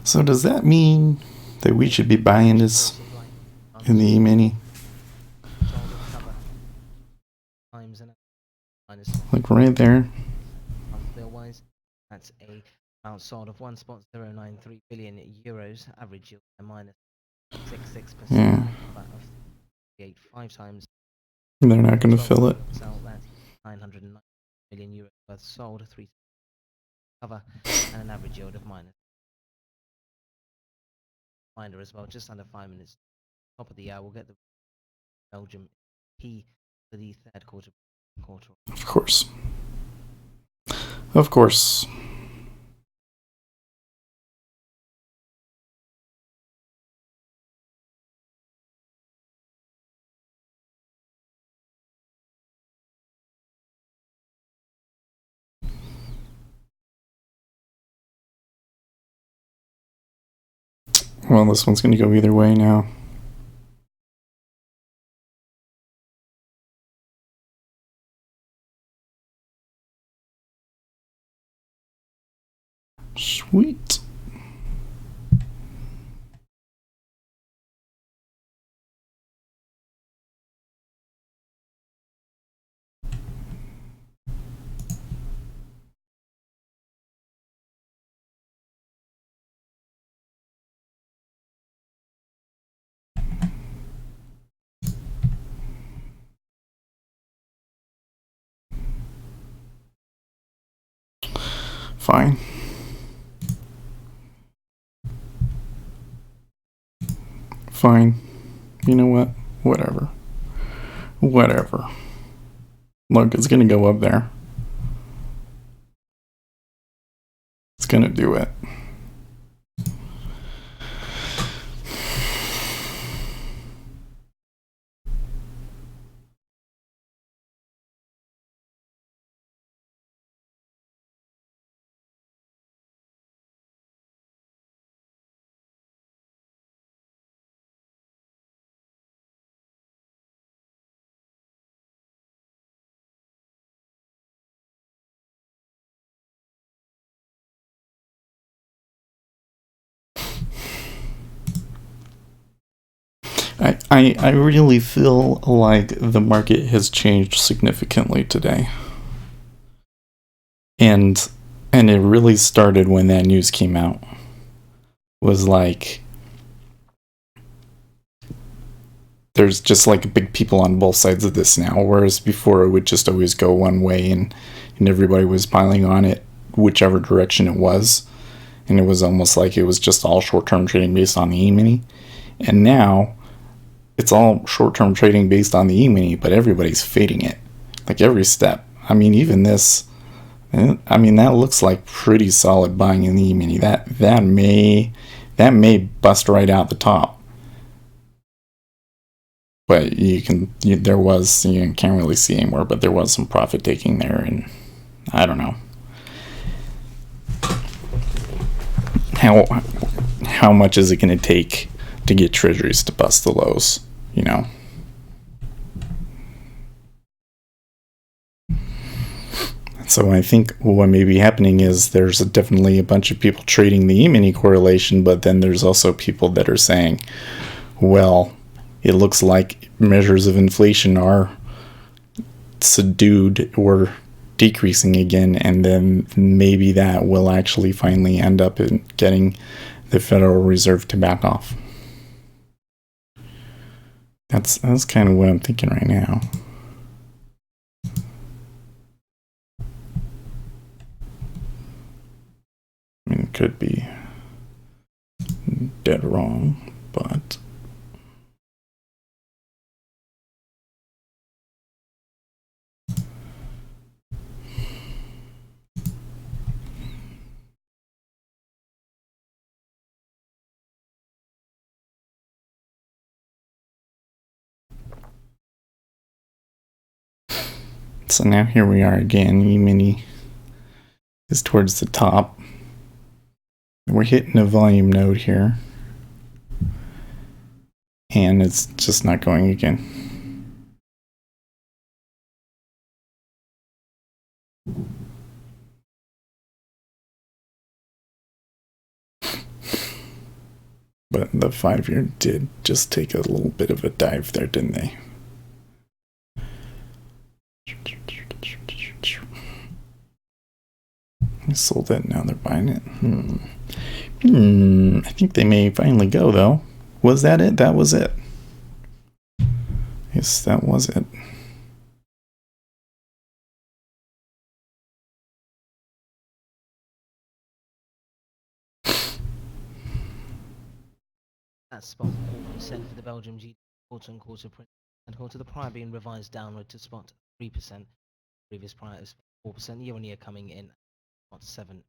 So does that mean that we should be buying this in the E-mini? Sold at cover times and minus Like right there? bill wise. That's a amount sold of 1.093 billion euros, average yield minus 66%, Yeah. of 385 times. They're not going to fill it. Sell that 990 million euros worth sold, 3 cover, and an average yield of minus. Reminder as well, just under 5 minutes. Top of the hour, we'll get the Belgium P for the third quarter. Of course. Of course. Well, this one's going to go either way now. Sweet. Fine. Fine. You know what? Whatever. Whatever. Look, it's going to go up there. It's going to do it. I really feel like the market has changed significantly today. And it really started when that news came out. Was like there's just like big people on both sides of this now, whereas before it would just always go one way and everybody was piling on it whichever direction it was. And it was almost like it was just all short-term trading based on the E-mini. And now it's all short-term trading based on the E-mini, but everybody's fading it. Like every step. I mean, even this, I mean, that looks like pretty solid buying in the E-mini. That may bust right out the top. But you can't really see anymore, but there was some profit taking there, and I don't know. How much is it going to take to get Treasuries to bust the lows, you know? So I think what may be happening is there's definitely a bunch of people trading the E-mini correlation, but then there's also people that are saying, well, it looks like measures of inflation are subdued or decreasing again, and then maybe that will actually finally end up in getting the Federal Reserve to back off. That's kind of what I'm thinking right now. I mean, it could be dead wrong, but so now here we are again. E-mini is towards the top. We're hitting a volume node here, and it's just not going again. But the 5-year did just take a little bit of a dive there, didn't they? They sold it, now they're buying it. I think they may finally go, though. Was that it? That was it. Yes, that was it. That's spot 4% for the Belgium GDP quarter-on-quarter print, and quarter the prior being revised downward to spot 3%. Previous prior is 4% year-on-year, coming in at 7%.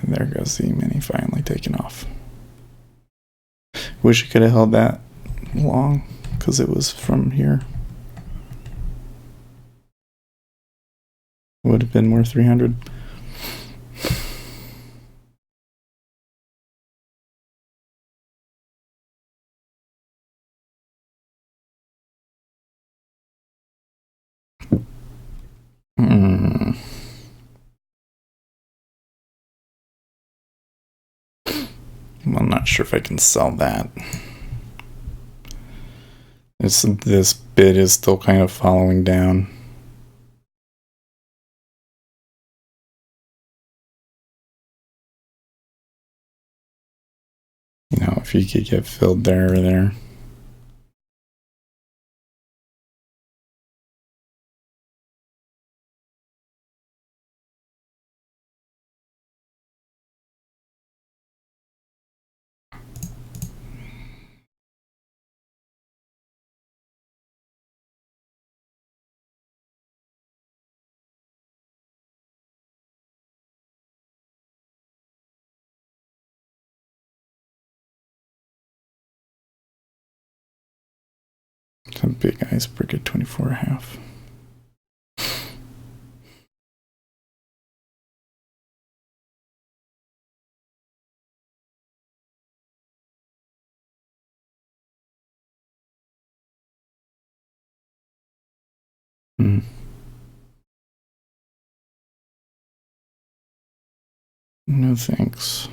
And there goes the mini finally taking off. Wish I could have held that long because it was from here. Would have been more 300. I'm not sure if I can sell that. This bid is still kind of following down. You know, if you could get filled there or there. Some big iceberg at 24.5. No thanks.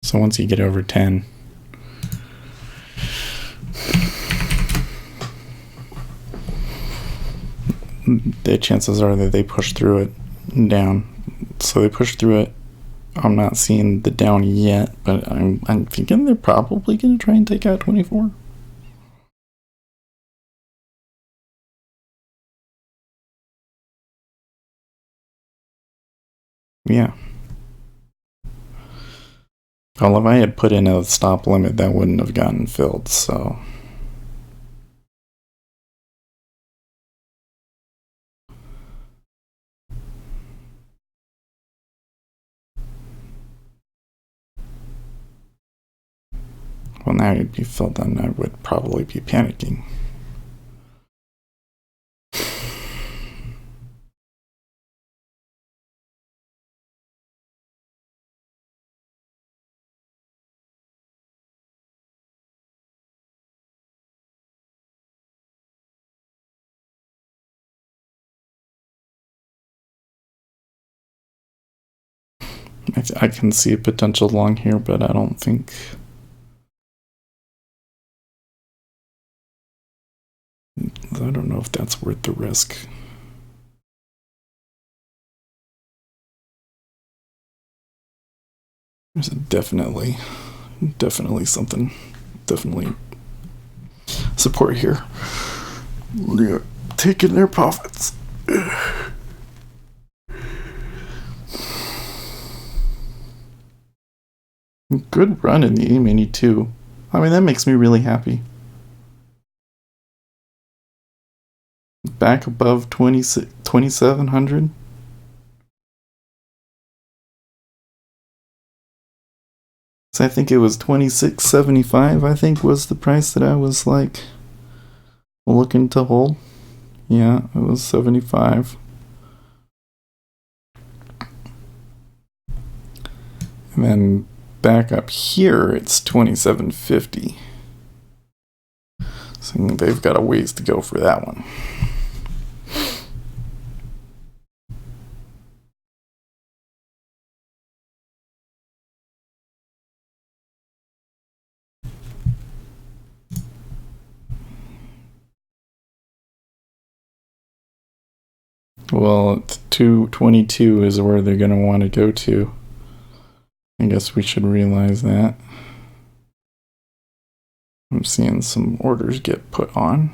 So once you get over 10, the chances are that they push through it down. So they push through it. I'm not seeing the down yet, but I'm thinking they're probably going to try and take out 24. Yeah. Well, if I had put in a stop limit, that wouldn't have gotten filled, so. Well, now it'd be filled, and I would probably be panicking. I can see a potential long here, but I don't think. I don't know if that's worth the risk. There's definitely something. Definitely support here. They're taking their profits. Good run in the E-mini too. I mean, that makes me really happy. Back above 2,700. So I think it was 26.75. I think was the price that I was like looking to hold. Yeah, it was 75. And then back up here, it's 2750. So they've got a ways to go for that one. Well, 222 is where they're going to want to go to. I guess we should realize that. I'm seeing some orders get put on.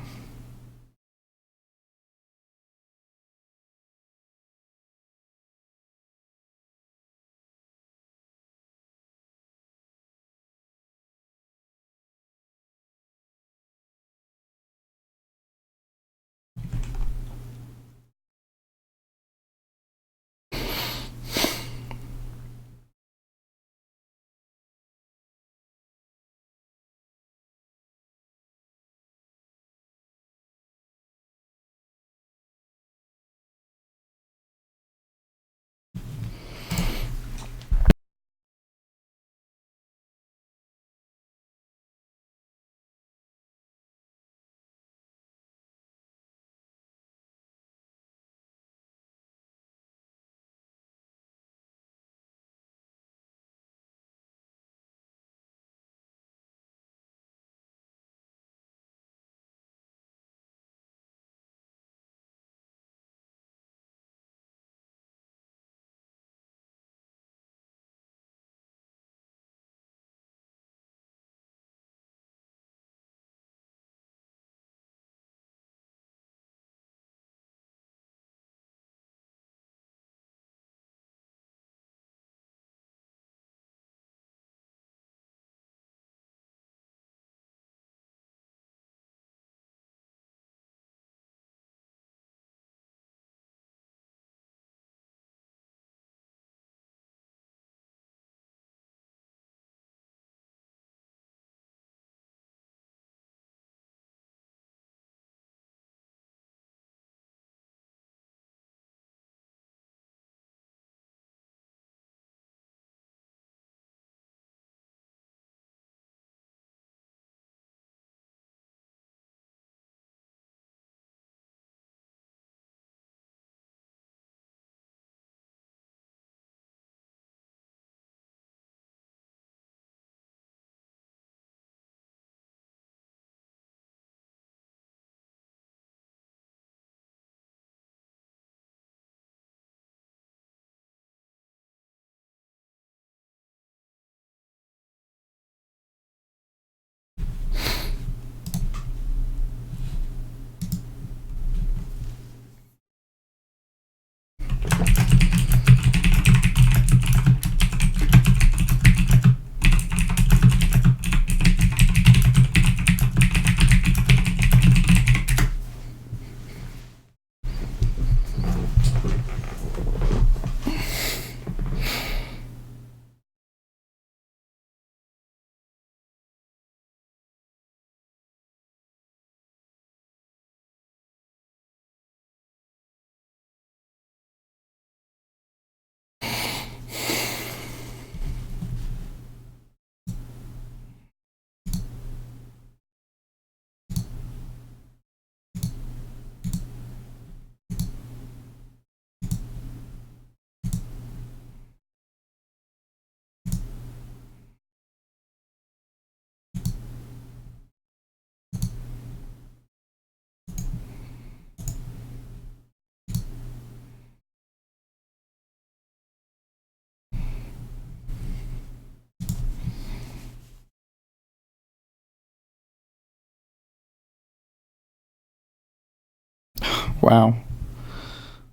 Wow.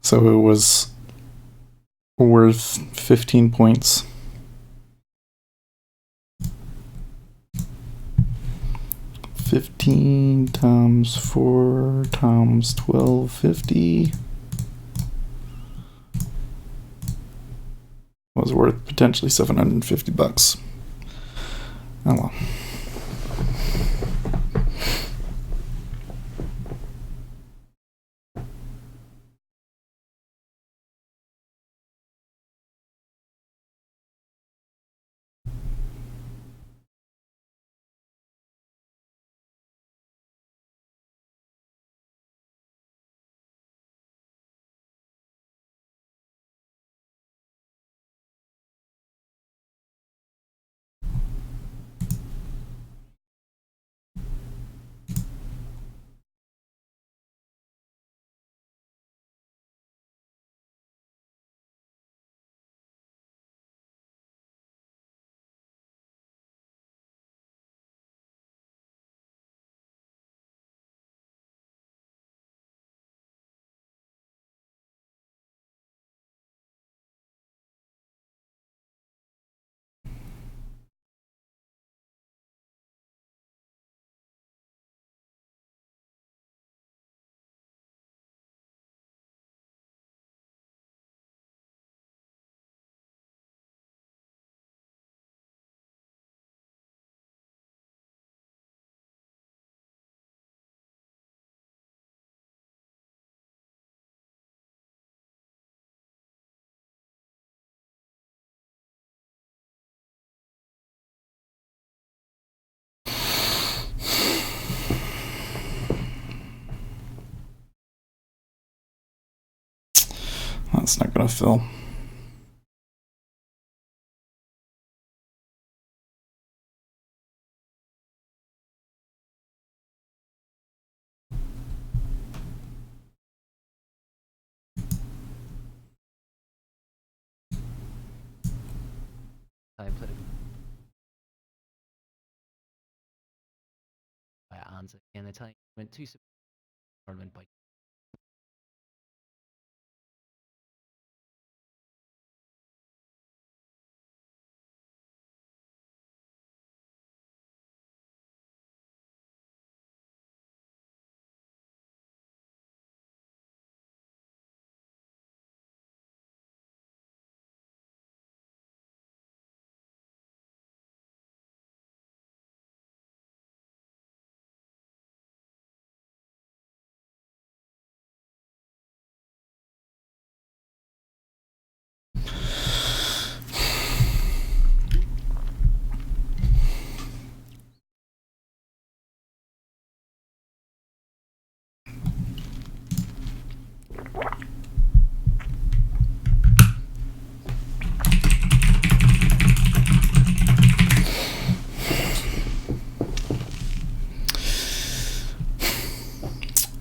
So it was worth 15 points. 15 times 4 times 1250 was worth potentially $750. Oh well. That's not going to fill. I put a answer and they tell you went too went by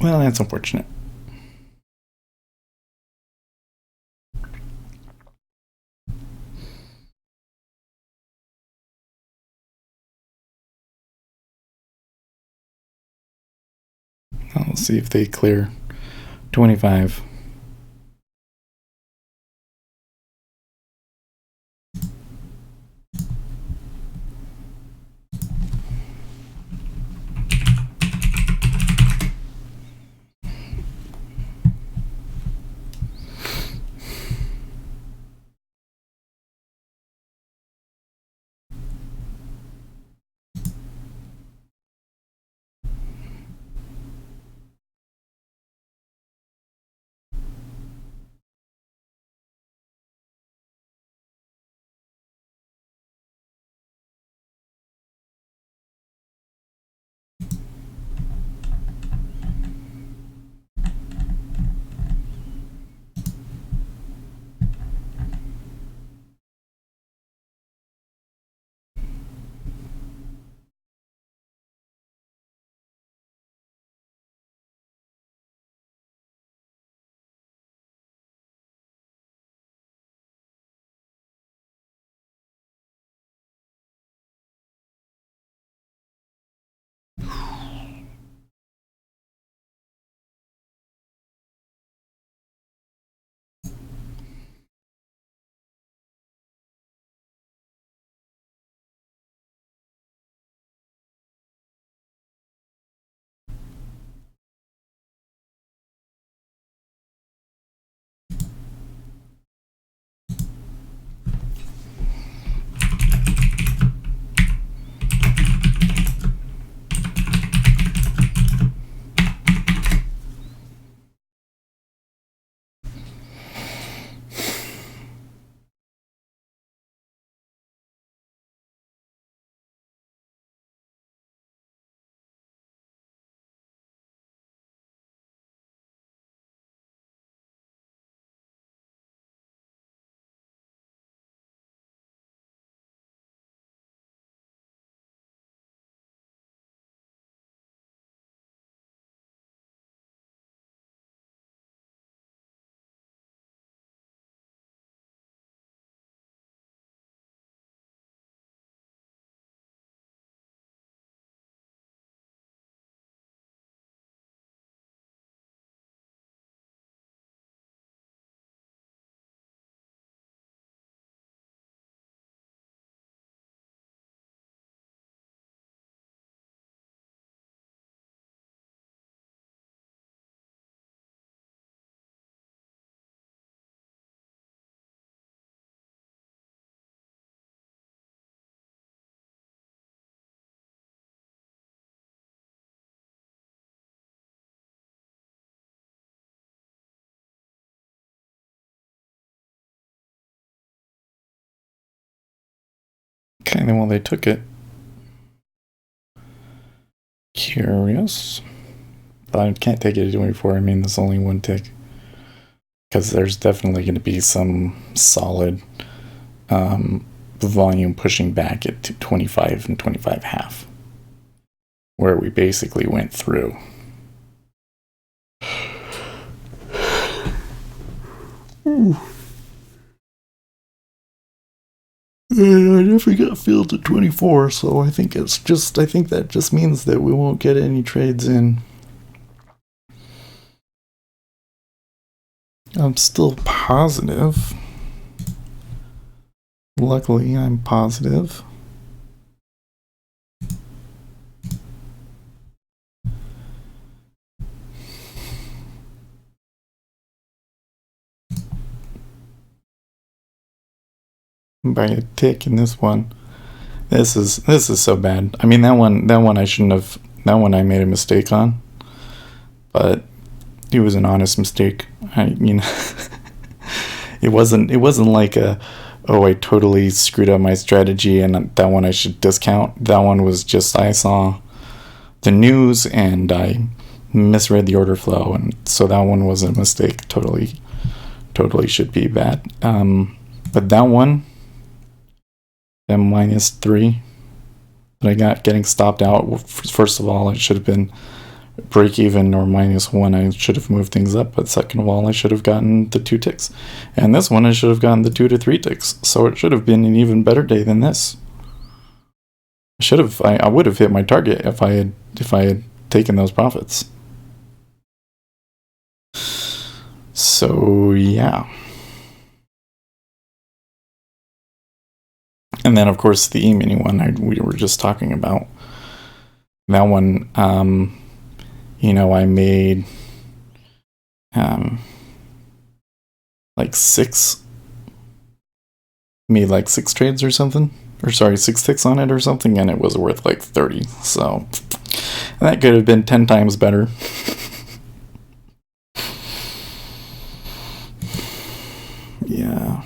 Well, that's unfortunate. I'll see if they clear 25. Okay, then while they took it. Curious. But I can't take it to 24. I mean, there's only one tick. because there's definitely going to be some solid volume pushing back at 25 and 25 half, where we basically went through. And I definitely got filled at 24, so I think that just means that we won't get any trades in. I'm still positive. Luckily, I'm positive. By a tick in this one. This is so bad. I mean, that one I shouldn't have. That one I made a mistake on, but it was an honest mistake. It wasn't like I totally screwed up my strategy and that one I should discount. That one was just I saw the news and I misread the order flow, and so that one was a mistake. Totally should be bad. But that one, that -3 that I got getting stopped out. First of all, it should have been break even or -1. I should have moved things up, but second of all, I should have gotten the 2 ticks, and this one I should have gotten the 2 to 3 ticks. So it should have been an even better day than this. I would have hit my target if I had taken those profits. So yeah. And then of course the E-mini one we were just talking about. That one, I made like six trades or something, or sorry, 6 ticks on it or something, and it was worth like 30. So that could have been 10 times better. Yeah.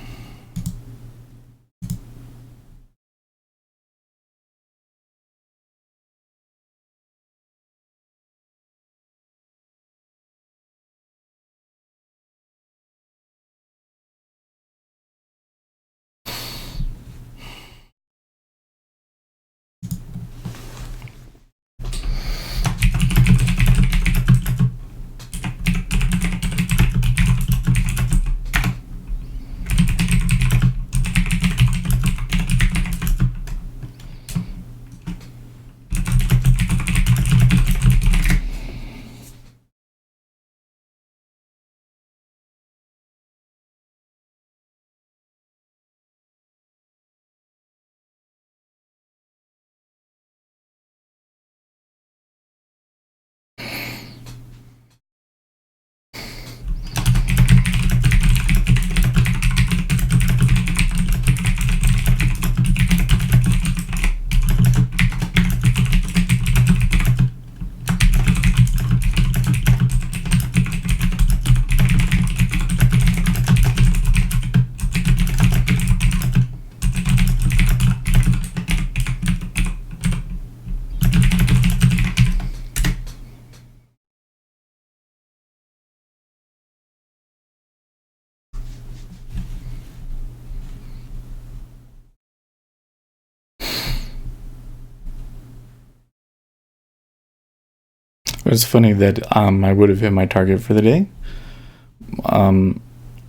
It was funny that I would have hit my target for the day,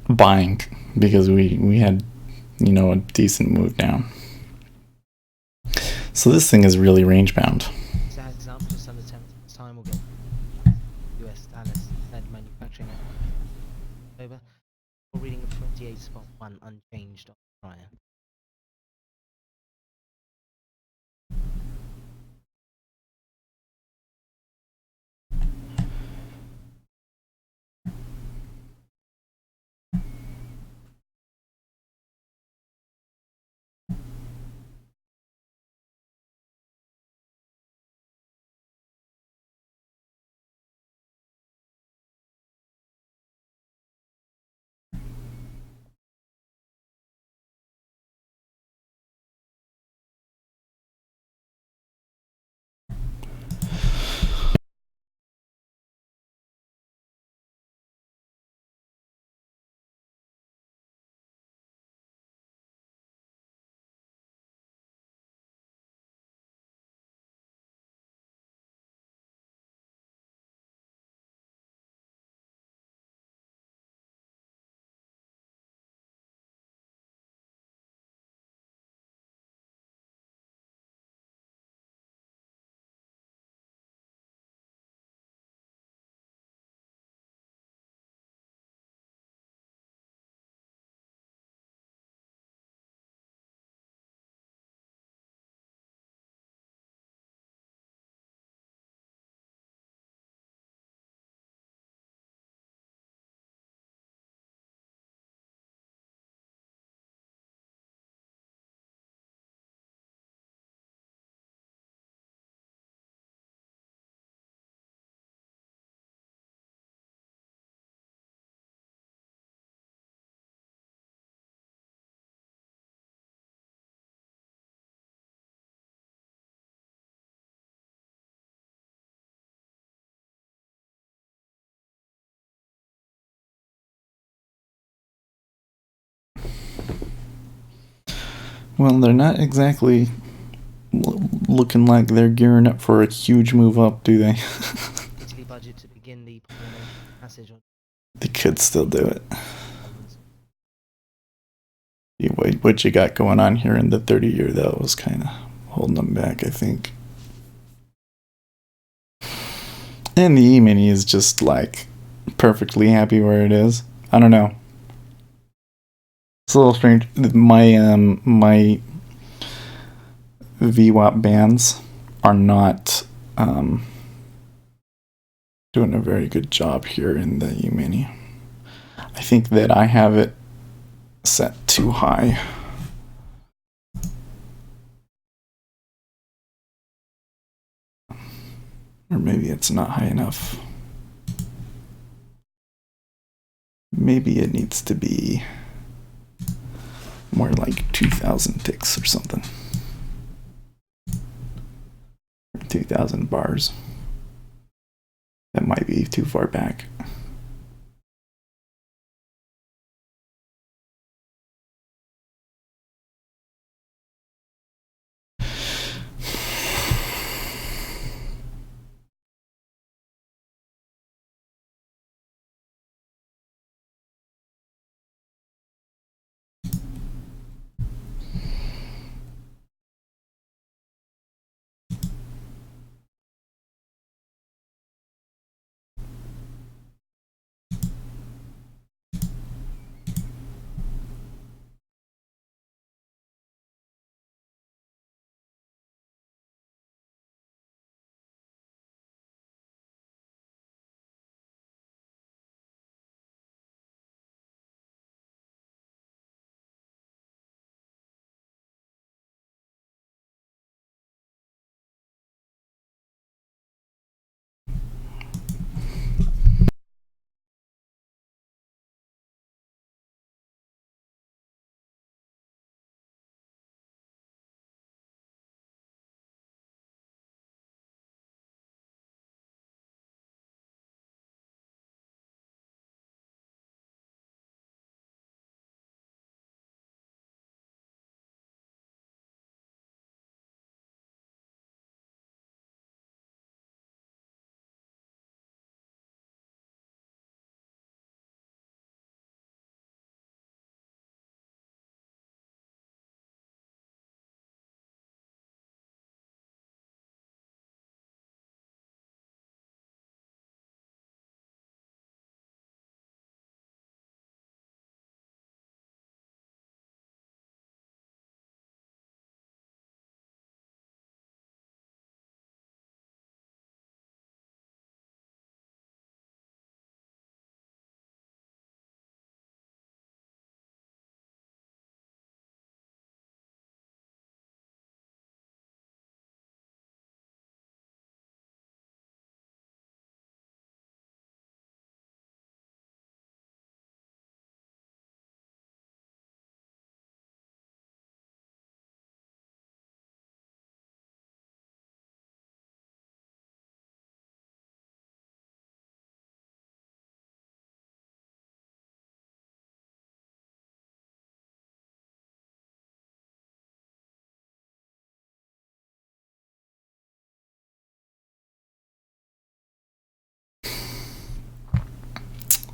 buying, because we had a decent move down. So this thing is really range bound. So as example, just under 10 minutes time, we'll get US Dallas Fed manufacturing over. We're reading of 28.1 unchanged on prior. Well, they're not exactly looking like they're gearing up for a huge move up, do they? Weekly budget to begin the formation passage on They could still do it. funds. What you got going on here in the 30-year, though, was kind of holding them back, I think. And the E-mini is just like perfectly happy where it is. I don't know. It's a little strange. My VWAP bands are not doing a very good job here in the E-mini. I think that I have it set too high. Or maybe it's not high enough. Maybe it needs to be more like 2,000 ticks or something. 2,000 bars. That might be too far back.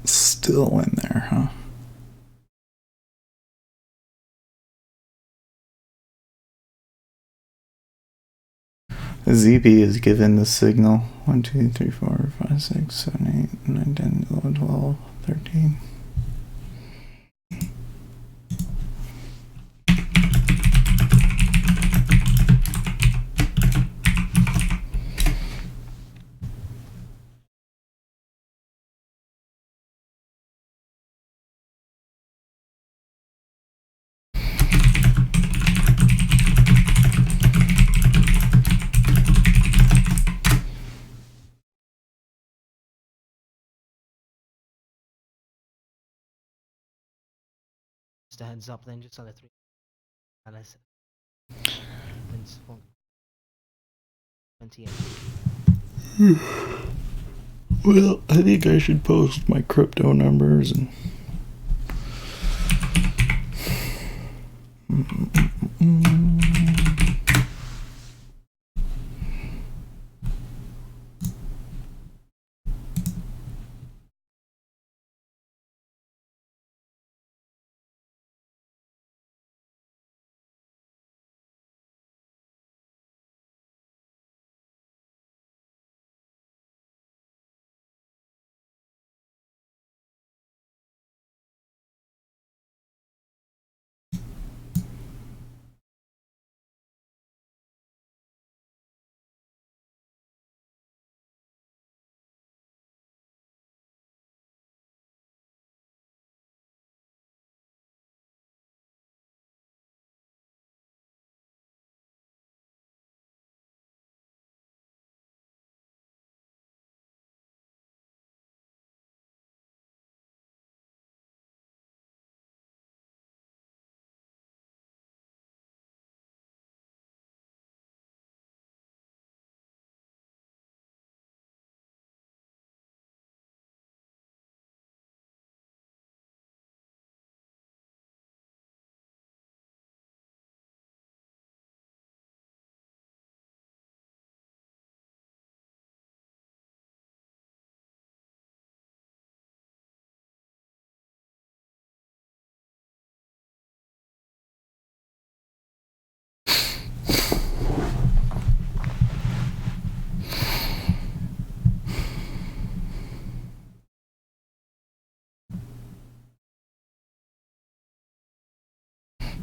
Still in there, huh? ZB is given the signal 1, 2, 3, 4, 5, 6, 7, 8, 9, 10, 11, 12, 13. Just a heads up then, just under 3. And that's 28. Well, I think I should post my crypto numbers and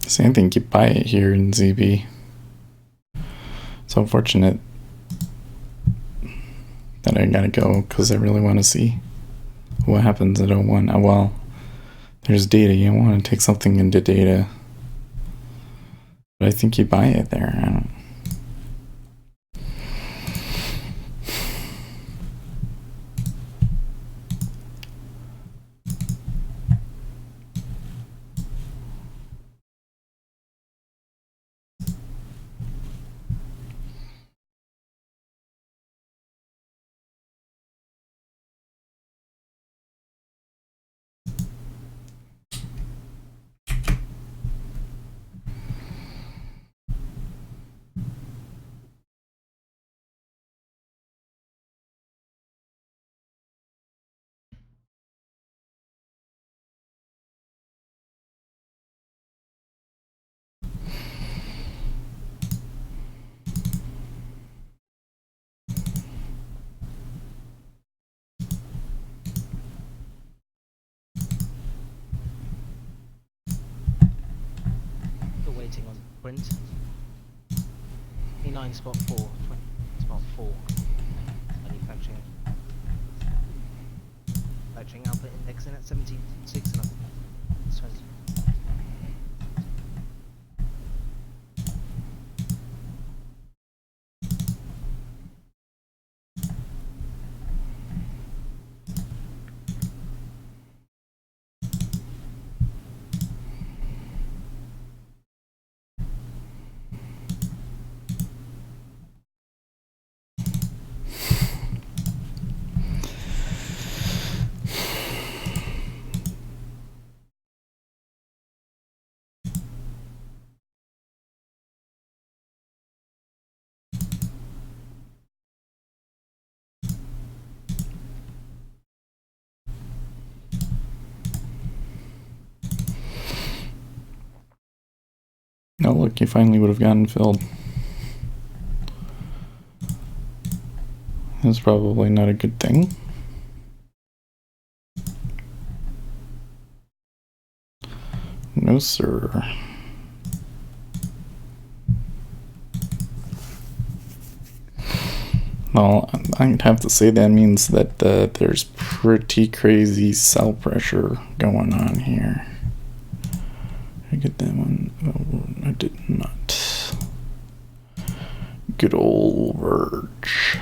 Same thing, keep buy it here in ZB. So unfortunate that I gotta go because I really want to see what happens at 01. Well, there's data. You want to take something into data. But I think you buy it there. I don't. Still waiting on print. 29 spot 4, 20 spot 4. Manufacturing output indexing at 17.6 and up. Oh, look, you finally would have gotten filled. That's probably not a good thing. No, sir. Well, I'd have to say that means that there's pretty crazy sell pressure going on here. I get that one. Oh, I did not. Good old Verge.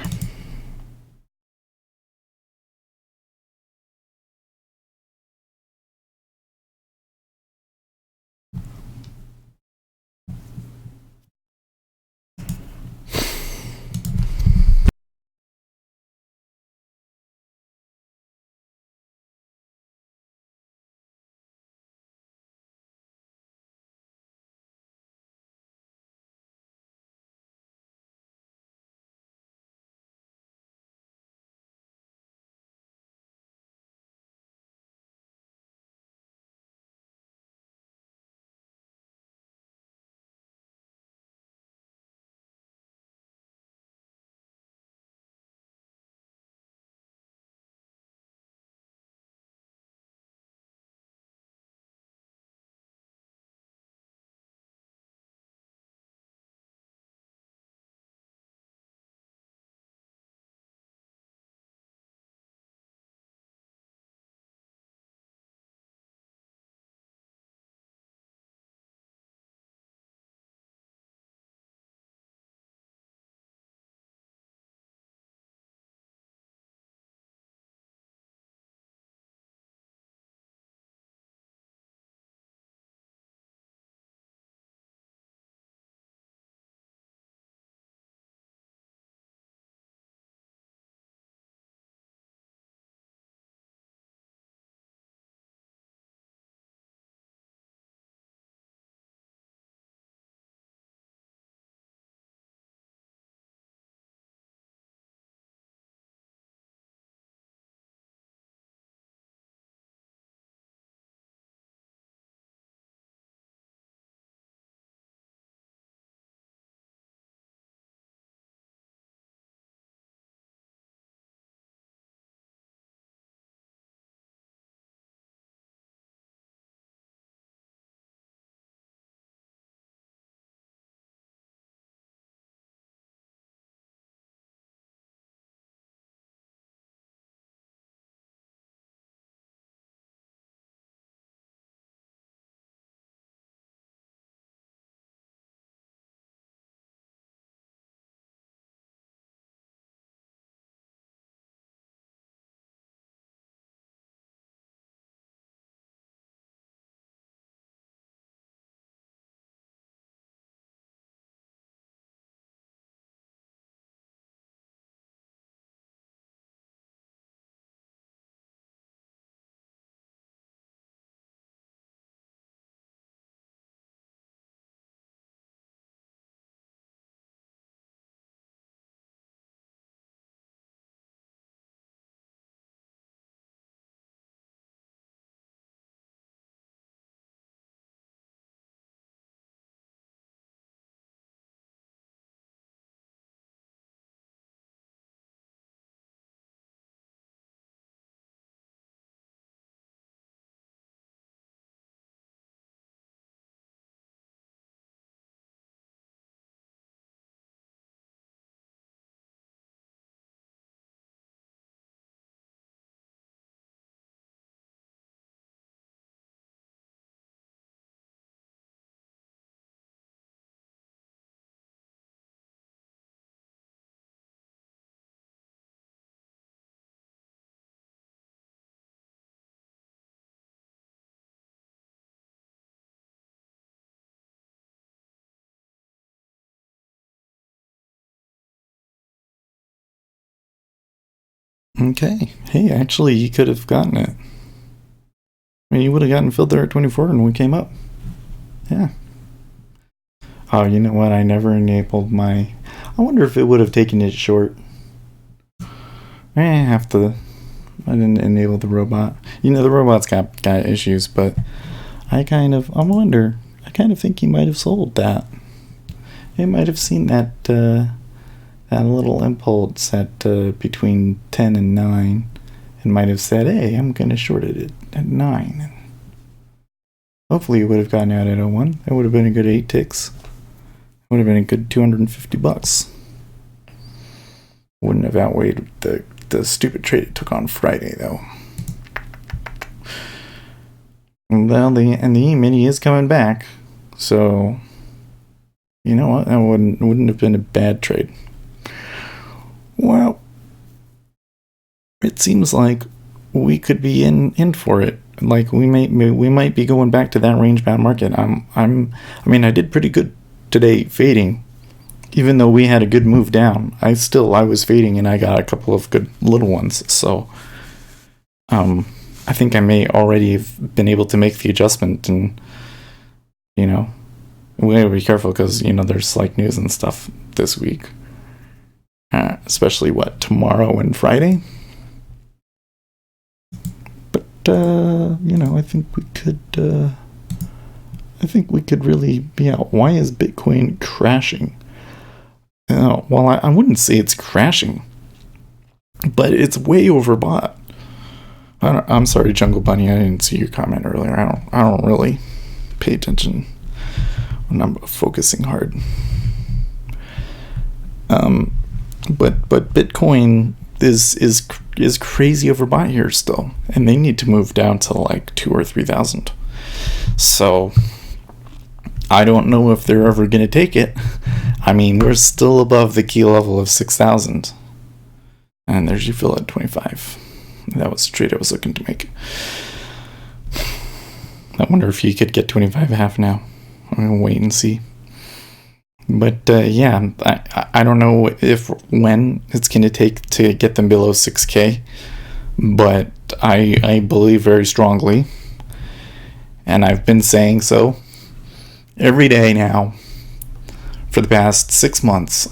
Okay. Hey, actually, you could have gotten it. I mean, you would have gotten filled there at 24 and we came up. Yeah. Oh, you know what? I never enabled my. I wonder if it would have taken it short. I have to. I didn't enable the robot. You know, the robot's got issues, but I wonder. I kind of think he might have sold that. He might have seen that little impulse at between 10 and 9 and might have said, hey, I'm going to short it at 9. Hopefully, you would have gotten out at 01. That would have been a good 8 ticks. Would have been a good $250. Wouldn't have outweighed the stupid trade it took on Friday, though. Well, the E-mini is coming back, so you know what? That wouldn't have been a bad trade. Well, it seems like we could be in for it. Like we might be going back to that range bound market. I mean, I did pretty good today fading, even though we had a good move down. I was fading and I got a couple of good little ones. So I think I may already have been able to make the adjustment, and you know, we gotta be careful because there's like news and stuff this week, especially tomorrow and Friday. But I think we could. I think we could really be out. Why is Bitcoin crashing? Well, I wouldn't say it's crashing, but it's way overbought. I'm sorry, Jungle Bunny. I didn't see your comment earlier. I don't really pay attention when I'm focusing hard. But Bitcoin is crazy overbought here still, and they need to move down to like 2 or 3,000. So I don't know if they're ever going to take it. I mean, we're still above the key level of 6,000, and there's your fill at 25. That was the trade I was looking to make. I wonder if you could get 25.5 now. I'm gonna wait and see. But yeah, I don't know when it's going to take to get them below 6K, but I believe very strongly, and I've been saying so every day now for the past 6 months.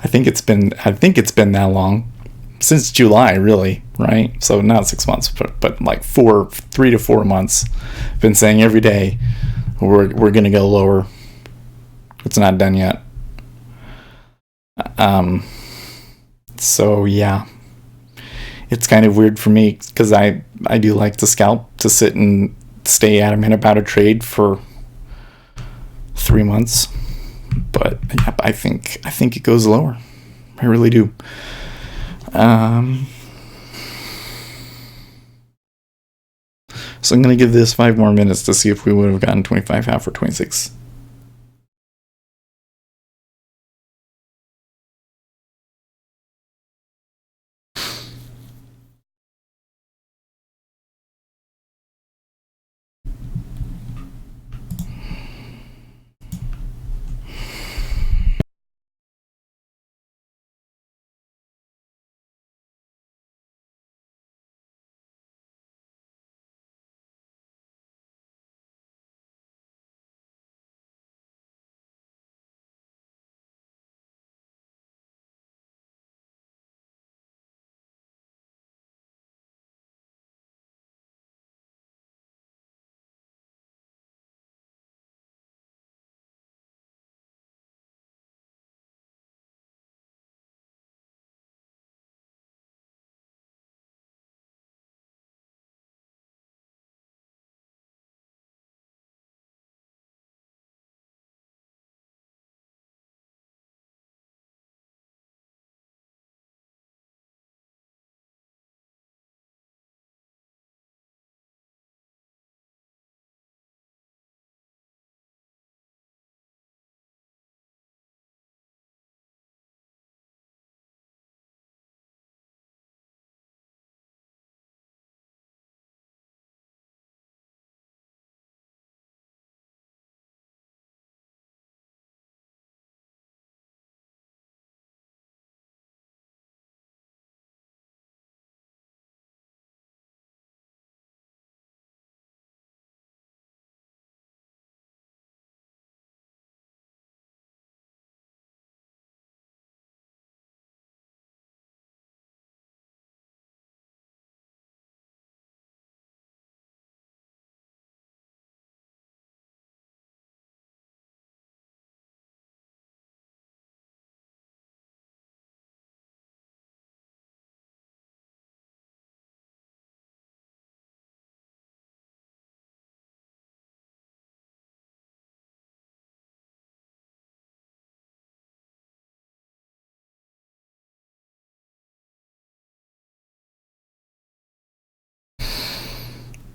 I think it's been that long, since July, really, right? So not 6 months, but like 3 to 4 months. I've been saying every day we're gonna go lower. It's not done yet. So yeah, it's kind of weird for me because I do like to scalp, to sit and stay adamant about a trade for 3 months, but yeah, I think it goes lower. I really do. So I'm gonna give this 5 more minutes to see if we would have gotten 25.5 or 26.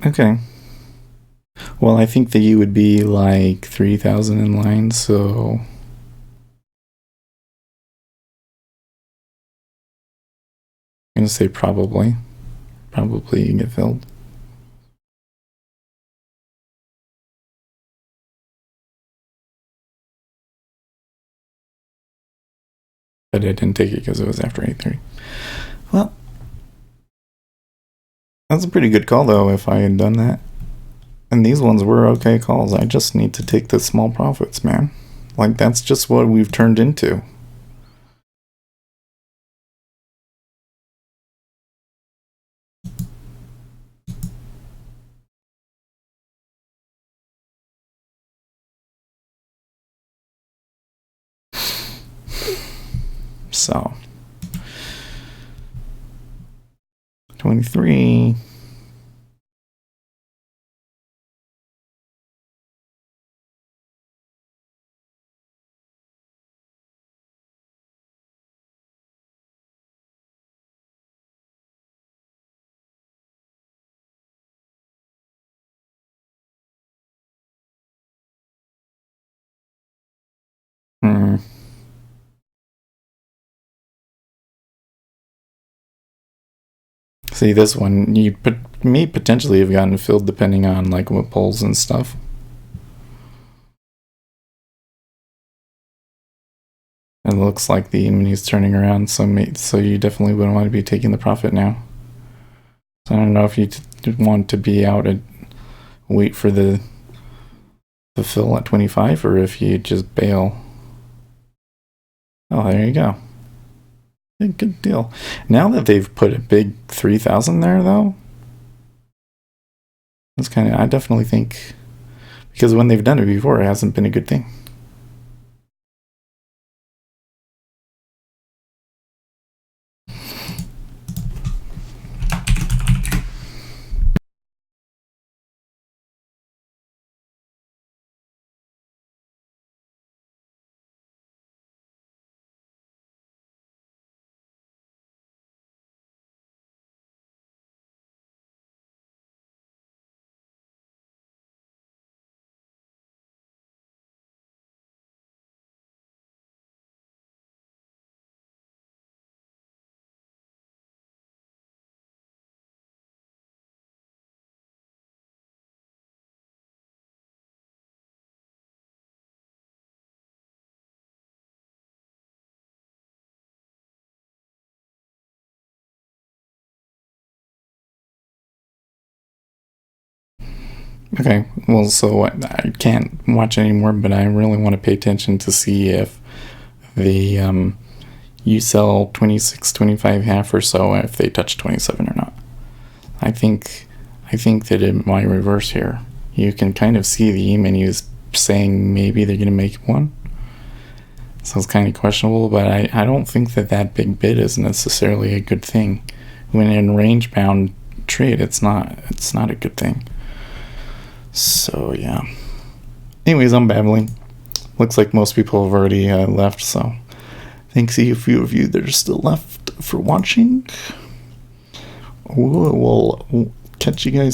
Okay. Well, I think that you would be like 3,000 in line, so I'm gonna say probably. Probably you get filled. But I didn't take it because it was after 8:30. Well, that's a pretty good call though if I had done that. And these ones were okay calls. I just need to take the small profits, man. Like that's just what we've turned into. So 23. Hmm. See, this one you may potentially have gotten filled depending on like what polls and stuff. It looks like the enemy's turning around, so you definitely wouldn't want to be taking the profit now. So I don't know if you want to be out and wait for the fill at 25 or if you just bail. Oh, there you go. Good deal. Now that they've put a big 3,000 there, though, that's kind of, I definitely think, because when they've done it before, it hasn't been a good thing. Okay, well, so I can't watch anymore, but I really want to pay attention to see if the you sell 26, 25 half or so, if they touch 27 or not. I think that it might reverse here. You can kind of see the E-menus saying maybe they're going to make one. So it's kind of questionable, but I don't think that big bid is necessarily a good thing. When in range bound trade, it's not a good thing. So yeah. Anyways, I'm babbling. Looks like most people have already left, so thanks to a few of you that are still left for watching. We'll catch you guys